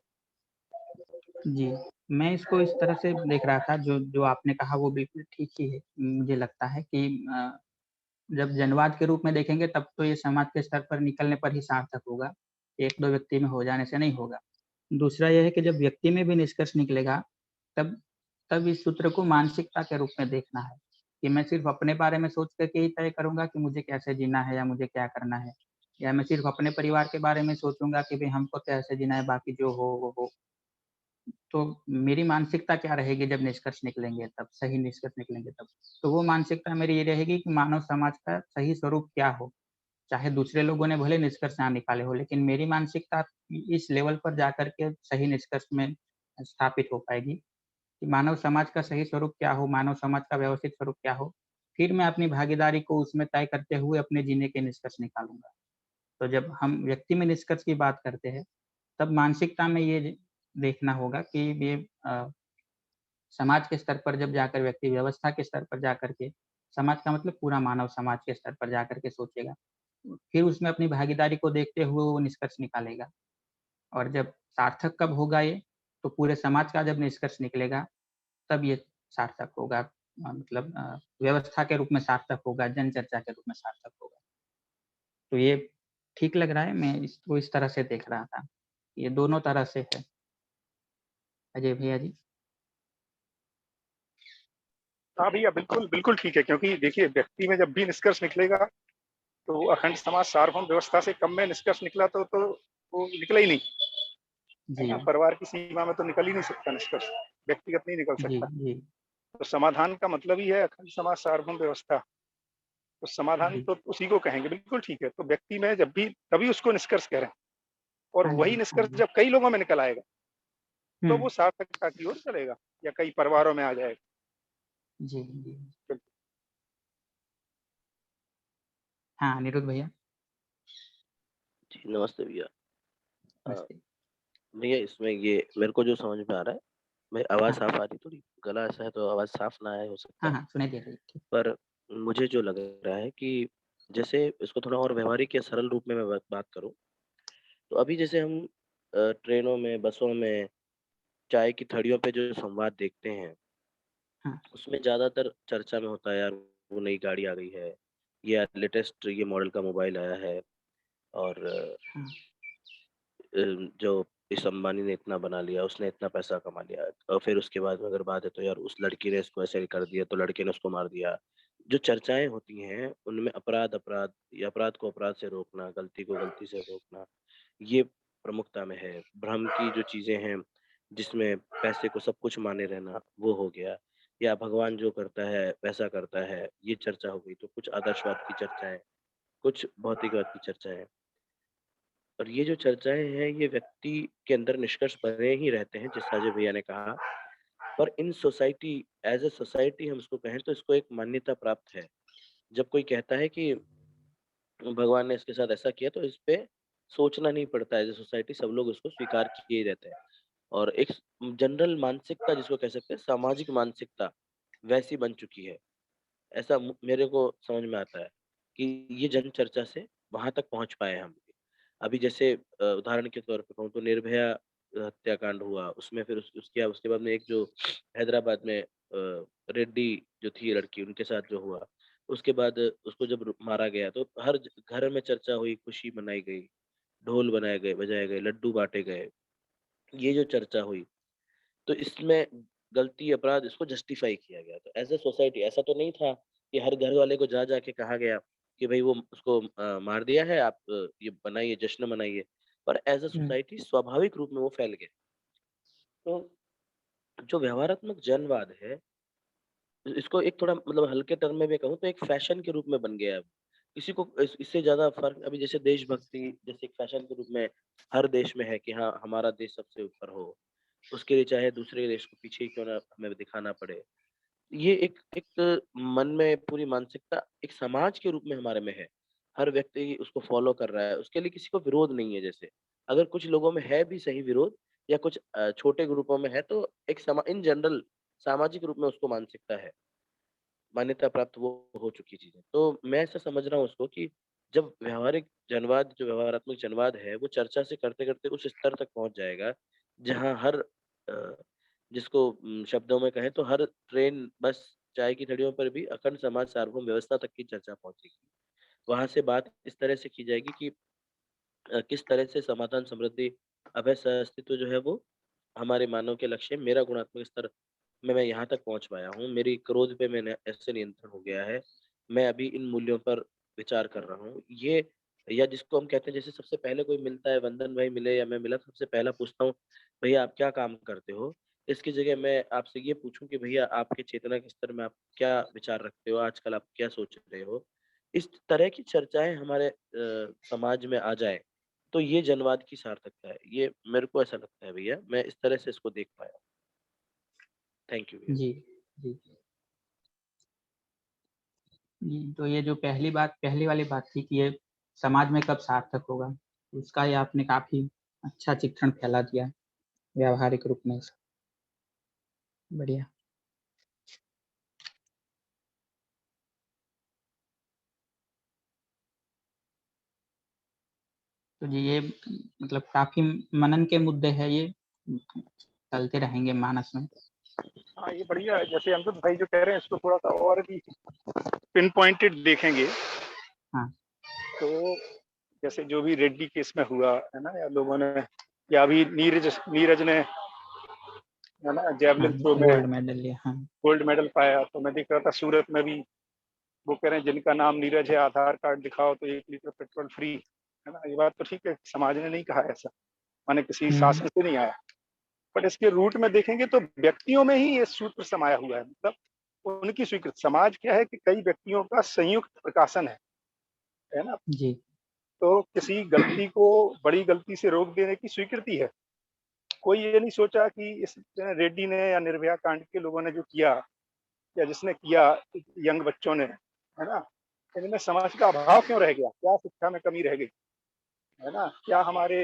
जी। मैं इसको इस तरह से देख रहा था, जो आपने कहा वो बिल्कुल ठीक ही है। मुझे लगता है कि जब जनवाद के रूप में देखेंगे तब तो ये समाज के स्तर पर निकलने पर ही सार्थक होगा, 1-2 व्यक्ति में हो जाने से नहीं होगा। दूसरा ये है कि जब व्यक्ति में भी निष्कर्ष निकलेगा, तब तब इस सूत्र को मानसिकता के रूप में देखना है, कि मैं सिर्फ़ अपने बारे में सोच कर के ही तय करूँगा कि मुझे कैसे जीना है या मुझे क्या करना है। या मैं सिर्फ अपने परिवार के बारे में सोचूंगा कि भाई हमको तो ऐसे जीना है, बाकी जो हो वो हो। तो मेरी मानसिकता क्या रहेगी जब निष्कर्ष निकलेंगे तब, सही निष्कर्ष निकलेंगे तब? तो वो मानसिकता मेरी ये रहेगी कि मानव समाज का सही स्वरूप क्या हो। चाहे दूसरे लोगों ने भले निष्कर्ष ना निकाले हो, लेकिन मेरी मानसिकता इस लेवल पर जाकर के सही निष्कर्ष में स्थापित हो पाएगी कि मानव समाज का सही स्वरूप क्या हो, मानव समाज का व्यवस्थित स्वरूप क्या हो। फिर मैं अपनी भागीदारी को उसमें तय करते हुए अपने जीने के निष्कर्ष निकालूंगा। तो जब हम व्यक्ति में निष्कर्ष की बात करते हैं, तब मानसिकता में ये देखना होगा कि ये समाज के स्तर पर जब जाकर व्यक्ति व्यवस्था के स्तर पर जाकर के, समाज का मतलब पूरा मानव समाज के स्तर पर जाकर के सोचेगा, फिर उसमें अपनी भागीदारी को देखते हुए वो निष्कर्ष निकालेगा। और जब सार्थक कब होगा ये, तो पूरे समाज का जब निष्कर्ष निकलेगा, तब ये सार्थक होगा। मतलब व्यवस्था के रूप में सार्थक होगा, जन चर्चा के रूप में सार्थक होगा। तो ये ठीक लग रहा है, मैं इसको इस तरह से देख रहा था। ये दोनों तरह से है। अजय भैया जी? हाँ भैया, बिल्कुल बिल्कुल ठीक है, क्योंकि देखिए व्यक्ति में जब भी निष्कर्ष निकलेगा तो अखंड समाज सार्वभौम व्यवस्था से कम में निष्कर्ष निकला तो वो निकला ही नहीं, है जी, ना। परिवार की सीमा में तो निकल ही नहीं सकता निष्कर्ष, व्यक्तिगत नहीं निकल जी, सकता। जी, तो समाधान का मतलब ही है अखंड समाज सार्वभौम व्यवस्था। तो समाधान जी। तो उसी को कहेंगे, बिल्कुल ठीक है। तो व्यक्ति में जब भी, तभी उसको निष्कर्ष कह रहे हैं। और हाँ वही जी, हाँ निष्कर्ष जी। जब कई लोगों में निकल आएगा तो हुँ, वो सार्थकता की ओर चलेगा, या कई परिवारों में आ जाएगा। जी, जी। हाँ, अनिरुद्ध भैया? जी, नमस्ते भैया। नमस्ते। भैया इसमें ये मेरे को जो समझ में आ रहा है, मेरी आवाज़ हाँ, साफ आ रही? थोड़ी गला ऐसा है तो आवाज़ साफ ना आए, हो सकता हाँ, है। हाँ, सुनाई दे रही है। ठीक। पर मुझे जो लग रहा है कि जैसे इसको थोड़ा और व्यावहारिक या सरल रूप में मैं बात करूँ, तो अभी जैसे हम ट्रेनों में, बसों में, चाय की थड़ियों पे जो संवाद देखते हैं, हाँ, उसमें ज़्यादातर चर्चा में होता है, यार वो नई गाड़ी आ गई है, या लेटेस्ट ये मॉडल का मोबाइल आया है, और हाँ, जो इस अंबानी ने इतना बना लिया, उसने इतना पैसा कमा लिया, और फिर उसके बाद में अगर बात है तो यार उस लड़की ने इसको ऐसे कर दिया, तो लड़के ने उसको मार दिया। जो चर्चाएँ होती हैं, उनमें अपराध या अपराध को अपराध से रोकना, गलती को गलती से रोकना, ये प्रमुखता में है। भ्रम की जो चीज़ें हैं, जिसमें पैसे को सब कुछ माने रहना, वो हो गया। या भगवान जो करता है, वैसा करता है, ये चर्चा हो गई। तो कुछ आदर्शवाद की चर्चाएँ, कुछ भौतिकवाद की चर्चाएँ। और ये जो चर्चाएँ हैं, ये व्यक्ति के अंदर निष्कर्ष बने ही रहते हैं, जैसा अजय भैया ने कहा। पर in society, as a society हम इसको कहें तो इसको एक मान्यता प्राप्त है। जब कोई कहता है कि भगवान ने इसके साथ ऐसा किया, तो इस पे सोचना नहीं पड़ता है, एज़ अ सोसाइटी सब लोग उसको स्वीकार किए ही रहते हैं। और एक जनरल मानसिकता जिसको कह सकते हैं, सामाजिक मानसिकता वैसी बन चुकी है। ऐसा मेरे को समझ में आता है कि ये जन चर्चा से वहाँ तक पहुँच पाए हम। अभी जैसे उदाहरण के तौर पे कहूँ तो निर्भया हत्याकांड हुआ, उसमें फिर उसके बाद में एक जो हैदराबाद में रेड्डी जो थी लड़की, उनके साथ जो हुआ, उसके बाद उसको जब मारा गया तो हर घर में चर्चा हुई, खुशी मनाई गई, ढोल बनाए गए, बजाए गए, लड्डू बांटे गए। ये जो चर्चा हुई, तो इसमें गलती, अपराध, इसको जस्टिफाई किया गया। तो एज़ अ सोसाइटी ऐसा तो नहीं था कि हर घर वाले को जा के कहा गया कि भई वो उसको मार दिया है, आप ये बनाइए, जश्न मनाइए। पर एज़ अ हुँ, सोसाइटी स्वाभाविक रूप में वो फैल गए। तो जो व्यवहारात्मक जनवाद है, इसको एक थोड़ा मतलब हल्के टर्म में मैं कहूँ तो एक फैशन के रूप में बन गया है अब। किसी को इससे ज़्यादा फ़र्क, अभी जैसे देशभक्ति जैसे एक फैशन के रूप में हर देश में है कि हाँ, हमारा देश सबसे ऊपर हो। उसके लिए चाहे दूसरे देश को पीछे ही क्यों ना हमें दिखाना पड़े। ये एक एक मन में पूरी मानसिकता एक समाज के रूप में हमारे में है। हर व्यक्ति उसको फ़ॉलो कर रहा है, उसके लिए किसी को विरोध नहीं है जैसे। अगर कुछ लोगों में है भी सही विरोध, या कुछ छोटे ग्रुपों में है, तो एक इन जनरल सामाजिक रूप में उसको मानसिकता है। मान्यता प्राप्त वो हो चुकी चीज़ें। तो मैं ऐसा समझ रहा हूँ उसको कि जब व्यावहारिक जनवाद, जो व्यवहारात्मक जनवाद है, वो चर्चा से करते-करते उस स्तर तक पहुँच जाएगा, जहाँ हर जिसको शब्दों में कहें तो हर ट्रेन, बस, चाय की घड़ियों पर भी अखंड समाज सार्वभौम व्यवस्था तक की चर्चा पहुँचेगी। वहाँ से बात इस तरह से की जाएगी कि किस तरह से समाधान, समृद्धि, अभय, सह-अस्तित्व जो है वो हमारे मानव के लक्ष्य, मेरा गुणात्मक स्तर में मैं यहाँ तक पहुँच पाया हूँ, मेरी क्रोध पे मैंने ऐसे नियंत्रण हो गया है, मैं अभी इन मूल्यों पर विचार कर रहा हूँ। ये या जिसको हम कहते हैं, जैसे सबसे पहले कोई मिलता है, वंदन भाई मिले या मैं मिला, सबसे पहला पूछता हूँ, भैया आप क्या काम करते हो? इसकी जगह मैं आपसे ये पूछूं कि भैया आपके चेतना के स्तर में आप क्या विचार रखते हो, आजकल आप क्या सोच रहे हो? इस तरह की चर्चाएं हमारे समाज में आ जाए तो ये जनवाद की सार्थकता है। ये मेरे को ऐसा लगता है भैया, मैं इस तरह से इसको देख पाया। थैंक यू भैया। जी जी जी। तो ये जो पहली वाली बात थी कि ये समाज में कब सार्थक होगा, उसका ये आपने काफी अच्छा चित्रण फैला दिया व्यावहारिक रूप में। बढ़िया। तो जी ये मतलब काफी मनन के मुद्दे हैं, ये चलते रहेंगे मानस में। हाँ ये बढ़िया है, जैसे अमृत भाई जो कह रहे हैं इसको थोड़ा सा और भी पिन पॉइंटेड देखेंगे। हाँ। तो जैसे जो भी रेड्डी केस में हुआ है ना, या लोगों ने, या अभी नीरज ने है ना जेवलिन थ्रो में गोल्ड मेडल लिया। हाँ। गोल्ड मेडल पाया। तो मैं देख रहा था सूरत में भी वो कह रहे हैं जिनका नाम नीरज है आधार कार्ड दिखाओ तो 1 लीटर पेट्रोल फ्री, है ना। ये बात तो ठीक है, समाज ने नहीं कहा ऐसा, माने किसी शासन से नहीं आया, बट इसके रूट में देखेंगे तो व्यक्तियों में ही ये सूत्र समाया हुआ है। मतलब उनकी स्वीकृति, समाज क्या है कि कई व्यक्तियों का संयुक्त प्रकाशन है ना। जी। तो किसी गलती को बड़ी गलती से रोक देने की स्वीकृति है। कोई ये नहीं सोचा कि इस रेड्डी ने या निर्भया कांड के लोगों ने जो किया या जिसने किया यंग बच्चों ने, है ना, इनमें समाज का अभाव क्यों रह गया, क्या शिक्षा में कमी रह गई, है ना, क्या हमारे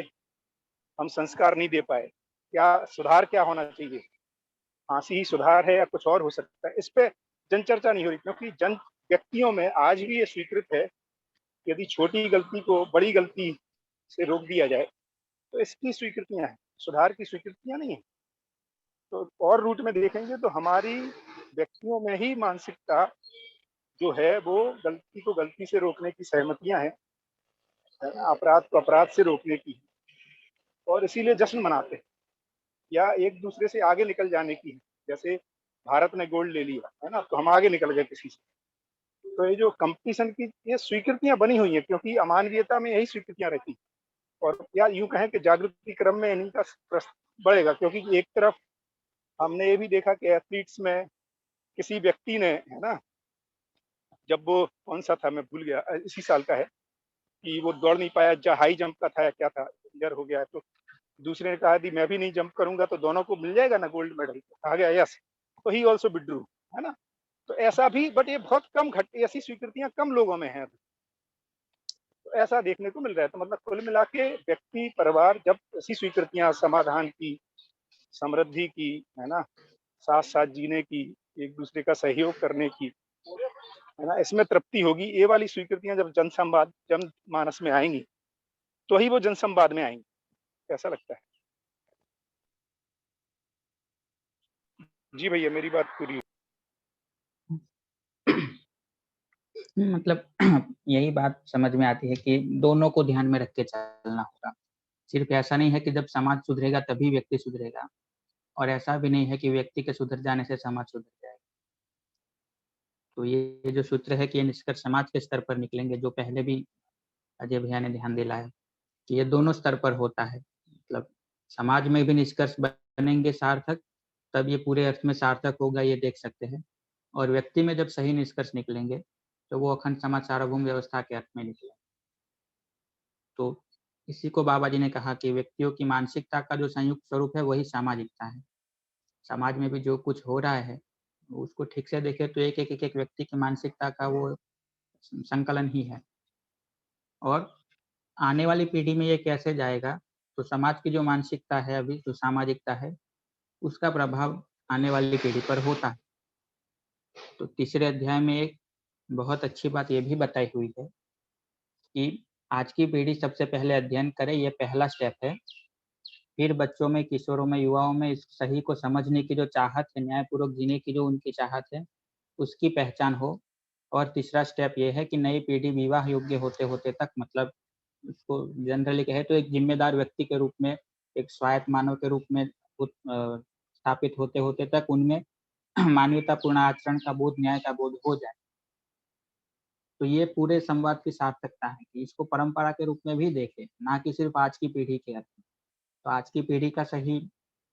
हम संस्कार नहीं दे पाए, क्या सुधार क्या होना चाहिए, फांसी ही सुधार है या कुछ और हो सकता है। इस पे जन चर्चा नहीं हो रही, क्योंकि जन व्यक्तियों में आज भी ये स्वीकृत है कि यदि छोटी गलती को बड़ी गलती से रोक दिया जाए तो इसकी स्वीकृतियां हैं, सुधार की स्वीकृतियां नहीं है। तो और रूट में देखेंगे तो हमारी व्यक्तियों में ही मानसिकता जो है वो गलती को गलती से रोकने की सहमतियां हैं, अपराध को अपराध से रोकने की, और इसीलिए जश्न मनाते हैं या एक दूसरे से आगे निकल जाने की है। जैसे भारत ने गोल्ड ले लिया है ना, तो हम आगे निकल गए किसी से। तो ये जो कंपटीशन की ये स्वीकृतियां बनी हुई हैं, क्योंकि अमानवीयता में यही स्वीकृतियां रहती हैं। और या यूं कहें कि जागृति क्रम में इन्हीं का बढ़ेगा, क्योंकि एक तरफ हमने ये भी देखा कि एथलीट्स में किसी व्यक्ति ने, है ना, जब वो कौन सा था मैं भूल गया, इसी साल का है, कि वो दौड़ नहीं पाया, हाई जंप का था या क्या था, इंजर हो गया है, तो दूसरे ने कहा कि मैं भी नहीं जंप करूंगा तो दोनों को मिल जाएगा ना गोल्ड मेडल। कहा गया यस, तो ही ऑल्सो विड्रू, है ना। तो ऐसा भी, बट ये बहुत कम घटती, ऐसी स्वीकृतियां कम लोगों में है, तो ऐसा देखने को मिल रहा है। तो मतलब कुल मिला के व्यक्ति परिवार जब ऐसी स्वीकृतियां समाधान की, समृद्धि की, है ना, साथ साथ जीने की, एक दूसरे का सहयोग करने की, है ना, इसमें तृप्ति होगी। ये वाली स्वीकृतियां जब जन मानस में आएंगी तो ही वो जन संवाद में आएंगी, ऐसा लगता है। जी भैया मेरी बात पूरी। मतलब यही बात समझ में आती है कि दोनों को ध्यान में रख के चलना होगा। सिर्फ ऐसा नहीं है कि जब समाज सुधरेगा तभी व्यक्ति सुधरेगा, और ऐसा भी नहीं है कि व्यक्ति के सुधर जाने से समाज सुधर जाएगा। तो ये जो सूत्र है कि ये निष्कर्ष समाज के स्तर पर निकलेंगे, जो पहले भी अजय भैया ने ध्यान दिलाया कि ये दोनों स्तर पर होता है। मतलब समाज में भी निष्कर्ष बनेंगे सार्थक, तब ये पूरे अर्थ में सार्थक होगा, ये देख सकते हैं। और व्यक्ति में जब सही निष्कर्ष निकलेंगे तो वो अखंड समाज सार्वभौम व्यवस्था के अर्थ में निकले। तो इसी को बाबा जी ने कहा कि व्यक्तियों की मानसिकता का जो संयुक्त स्वरूप है वही सामाजिकता है। समाज में भी जो कुछ हो रहा है उसको ठीक से देखे तो एक व्यक्ति की मानसिकता का वो संकलन ही है। और आने वाली पीढ़ी में ये कैसे जाएगा, तो समाज की जो मानसिकता है अभी, जो सामाजिकता है, उसका प्रभाव आने वाली पीढ़ी पर होता है। तो तीसरे अध्याय में एक बहुत अच्छी बात ये भी बताई हुई है कि आज की पीढ़ी सबसे पहले अध्ययन करे, ये पहला स्टेप है। फिर बच्चों में, किशोरों में, युवाओं में इस सही को समझने की जो चाहत है, न्यायपूर्वक जीने की जो उनकी चाहत है, उसकी पहचान हो। और तीसरा स्टेप ये है कि नई पीढ़ी विवाह योग्य होते होते तक, मतलब उसको जनरली कहे तो एक जिम्मेदार व्यक्ति के रूप में, एक स्वायत्त मानव के रूप में स्थापित होते होते तक उनमें मानवतापूर्ण आचरण का बोध, न्याय का बोध हो जाए। तो ये पूरे संवाद की सार्थकता है कि इसको परंपरा के रूप में भी देखें, ना कि सिर्फ आज की पीढ़ी के अर्थ में। तो आज की पीढ़ी का सही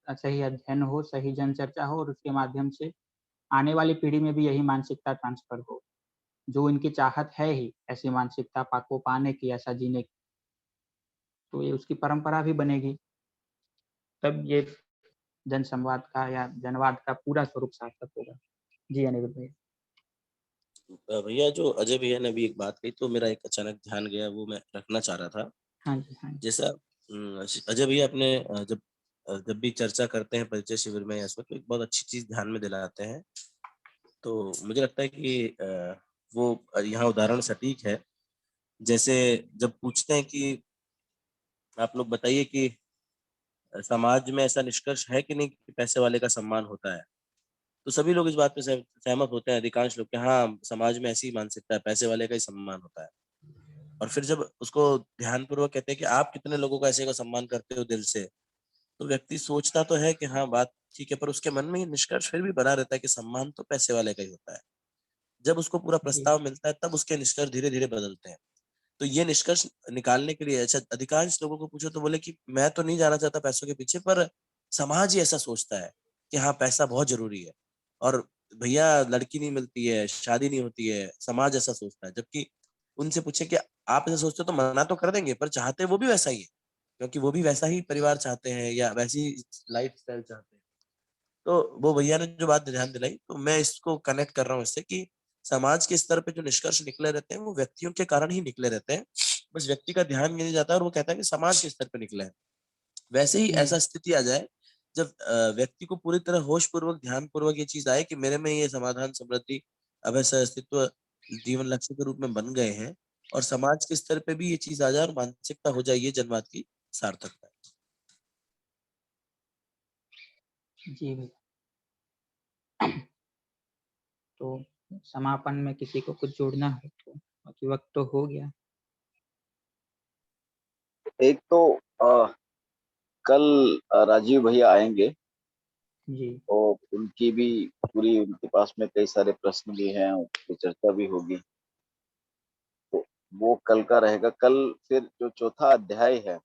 सही अध्ययन हो, सही जनचर्चा हो और उसके माध्यम से आने वाली पीढ़ी में भी यही मानसिकता ट्रांसफर हो, जो इनकी चाहत है ही ऐसी मानसिकता को पाने की, ऐसा जीने की, तो ये उसकी परंपरा भी बनेगी। तब ये जनसंवाद का या जनवाद का पूरा स्वरूप सार्थक होगा। जी अनिरुद्ध भैया। भैया जो अजय भैया ने अभी एक बात कही तो मेरा एक अचानक ध्यान गया, वो मैं रखना चाह रहा था। हाँ जी, हाँ जी। जैसा अजय भैया अपने जब भी चर्चा करते हैं परिचय शिविर में या इसमें, तो एक बहुत अच्छी चीज ध्यान में दिलाते हैं। तो मुझे लगता है कि वो यहाँ उदाहरण सटीक है। जैसे जब पूछते हैं कि आप लोग बताइए कि समाज में ऐसा निष्कर्ष है कि नहीं कि पैसे वाले का सम्मान होता है, तो सभी लोग इस बात पे सहमत होते हैं, अधिकांश लोग, कि हाँ समाज में ऐसी मानसिकता है, पैसे वाले का ही सम्मान होता है। और फिर जब उसको ध्यानपूर्वक कहते हैं कि आप कितने लोगों का ऐसे का सम्मान करते हो दिल से, तो व्यक्ति सोचता तो है कि हाँ बात ठीक है, पर उसके मन में ये निष्कर्ष फिर भी बना रहता है कि सम्मान तो पैसे वाले का ही होता है। जब उसको पूरा जी। प्रस्ताव मिलता है तब उसके निष्कर्ष धीरे धीरे बदलते हैं। तो ये निष्कर्ष निकालने के लिए अच्छा अधिकांश लोगों को पूछो तो बोले कि मैं तो नहीं जाना चाहता पैसों के पीछे, पर समाज ही ऐसा सोचता है कि हाँ पैसा बहुत जरूरी है, और भैया लड़की नहीं मिलती है, शादी नहीं होती है, समाज ऐसा सोचता है। जबकि उनसे पूछे कि आप ऐसा सोचते हो तो मना तो कर देंगे, पर चाहते वो भी वैसा ही है, क्योंकि वो भी वैसा ही परिवार चाहते हैं या वैसी लाइफ स्टाइल चाहते हैं। तो वो भैया ने जो बात ध्यान दिलाई, तो मैं इसको कनेक्ट कर रहा हूँ इससे कि समाज के स्तर पे जो निष्कर्ष निकले रहते हैं वो व्यक्तियों के कारण ही निकले रहते हैं। बस व्यक्ति का ध्यान नहीं जाता है और वो कहता है कि समाज के स्तर पे निकले हैं। वैसे ही ऐसा स्थिति आ जाए जब व्यक्ति को पूरी तरह होश पूर्वक ध्यान पूर्वक ये चीज आए कि मेरे में ये समाधान, समृद्धि, अभय, अस्तित्व जीवन लक्ष्य के रूप में बन गए हैं, और समाज के स्तर पे भी ये चीज आ जाए और मानसिकता हो जाए ये जनवाद की सार्थकता। जी भैया। तो समापन में किसी को कुछ जोड़ना हो तो, बाकी वक्त तो हो गया। एक तो कल राजीव भैया आएंगे जी। और उनकी भी पूरी, उनके पास में कई सारे प्रश्न भी हैं, उनकी चर्चा भी होगी, तो वो कल का रहेगा। कल फिर जो चौथा अध्याय है,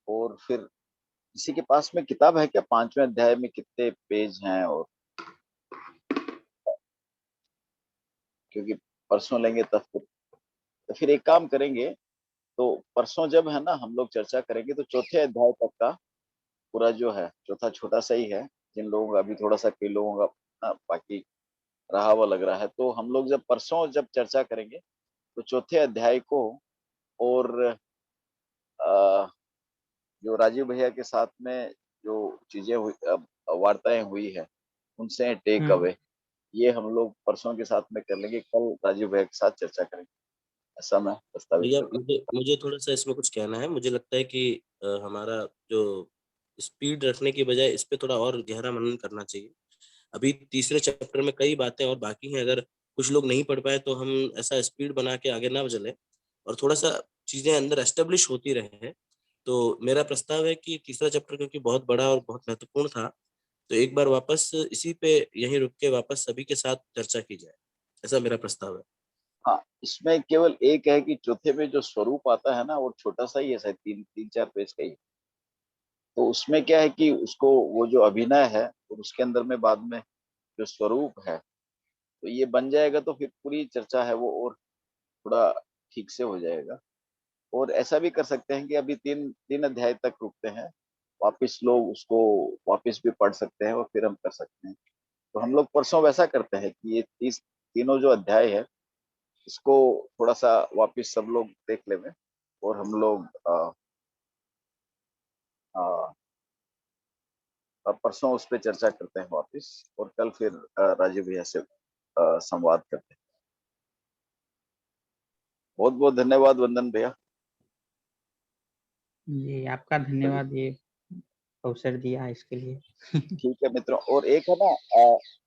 और फिर किसी के पास में किताब है क्या, पांचवें अध्याय में कितने पेज हैं? और क्योंकि परसों लेंगे तब तो फिर एक काम करेंगे, तो परसों जब है ना हम लोग चर्चा करेंगे, तो चौथे अध्याय तक का पूरा जो है, चौथा छोटा सा ही है, जिन लोगों का अभी थोड़ा सा, कई लोगों का बाकी रहा हुआ लग रहा है, तो हम लोग जब परसों जब चर्चा करेंगे तो चौथे अध्याय को, और अ, जो राजीव भैया के साथ में जो चीजें हुई, वार्ताएं हुई है, उनसे टेक अवे, ये हम लोग परसों के साथ में कर लेंगे, कल राजीव भैया के साथ चर्चा करेंगे, ऐसा मैं प्रस्तावित भैया कर रहा हूँ। मुझे मुझे थोड़ा सा इसमें कुछ कहना है। मुझे लगता है कि हमारा जो स्पीड रखने की बजाय इस पे थोड़ा और गहरा मनन करना चाहिए। अभी तीसरे चैप्टर में कई बातें और बाकी हैं, अगर कुछ लोग नहीं पढ़ पाए तो हम ऐसा स्पीड बना के आगे ना चले और थोड़ा सा चीजें अंदर एस्टेब्लिश होती रहे। तो मेरा प्रस्ताव है कि तीसरा चैप्टर क्योंकि बहुत बड़ा और बहुत महत्वपूर्ण था, तो एक बार वापस इसी पे यहीं रुक के वापस सभी के साथ चर्चा की जाए, ऐसा मेरा प्रस्ताव है। हाँ, इसमें केवल एक है कि चौथे में जो स्वरूप आता है ना, वो छोटा सा ही है, शायद तीन तीन चार पेज का ही। तो उसमें क्या है कि उसको, वो जो अभिनय है और उसके अंदर में बाद में जो स्वरूप है, तो ये बन जाएगा, तो फिर पूरी चर्चा है वो और थोड़ा ठीक से हो जाएगा। और ऐसा भी कर सकते हैं कि अभी तीन तीन अध्याय तक रुकते हैं, वापिस लोग उसको वापिस भी पढ़ सकते हैं और फिर हम कर सकते हैं। तो हम लोग परसों वैसा करते हैं कि ये तीनों जो अध्याय है, इसको थोड़ा सा वापिस सब लोग देख लेंगे, और हम लोग परसों उस पर चर्चा करते हैं वापिस, और कल फिर राजीव भैया से संवाद करते हैं। बहुत बहुत धन्यवाद वंदन भैया। जी, आपका चलिए, धन्यवाद ये अवसर दिया इसके लिए। ठीक है मित्रों। और एक है ना,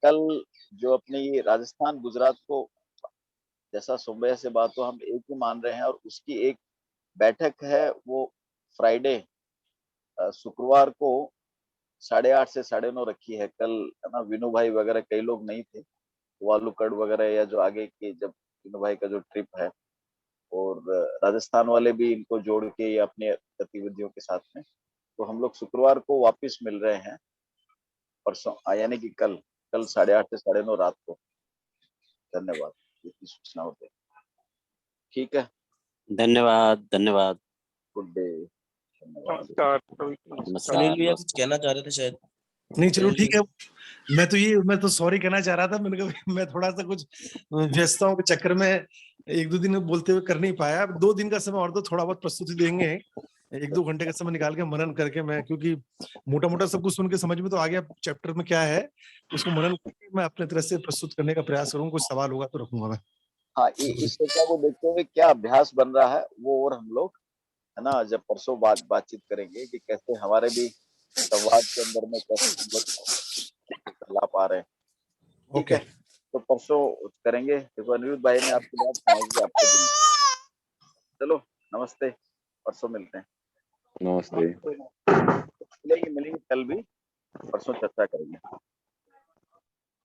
कल जो अपने ये राजस्थान गुजरात को, जैसा सुबह से बात हो, हम एक ही मान रहे हैं, और उसकी एक बैठक है वो फ्राइडे, शुक्रवार को 8:30 से 9:30 रखी है। कल है ना, विनू भाई वगैरह कई लोग नहीं थे, वालूकड़ वगैरह या जो आगे के जब तीनों भाई का जो ट्रिप है, और राजस्थान वाले भी इनको जोड़ के या अपनी गतिविधियों के साथ में, तो हम लोग शुक्रवार को वापस मिल रहे हैं, परसों यानी कि कल 8:30 से 9:30 रात को। धन्यवाद, इतनी सूचना होते। ठीक है, धन्यवाद, धन्यवाद। Good day. धन्यवाद। नमस्कार। सलील भैया कुछ कहना चाह रहे थे शायद। नहीं, चलो ठीक है। मैं तो सॉरी कहना चाह रहा था। मैंने कहा मैं थोड़ा सा कुछ व्यस्तताओं के चक्कर में 1-2 दिन बोलते हुए कर नहीं पाया। अब 2 दिन का समय और तो थोड़ा बहुत प्रस्तुति देंगे, 1-2 घंटे का समय निकाल के मनन करके, मैं क्योंकि मोटा-मोटा सब कुछ सुन के समझ में तो आ गया चैप्टर में क्या है, उसको मनन करके मैं अपने तरह से प्रस्तुत करने का प्रयास करूंगा। कुछ सवाल होगा तो रखूंगा मैं। हाँ, इस चर्चा को देखते हुए क्या अभ्यास बन रहा है वो, और हम लोग है ना जब परसों बातचीत करेंगे कि कैसे हमारे भी संवाद के अंदर में कैसे हम लोग ला पा रहे हैं। ठीक है, तो परसों करेंगे। देखो अनिरुद्ध भाई ने आपकी बात समझ ली, आपके दिल। चलो नमस्ते, परसों मिलते हैं। नमस्ते। मिलेंगे कल भी, परसों चर्चा करेंगे।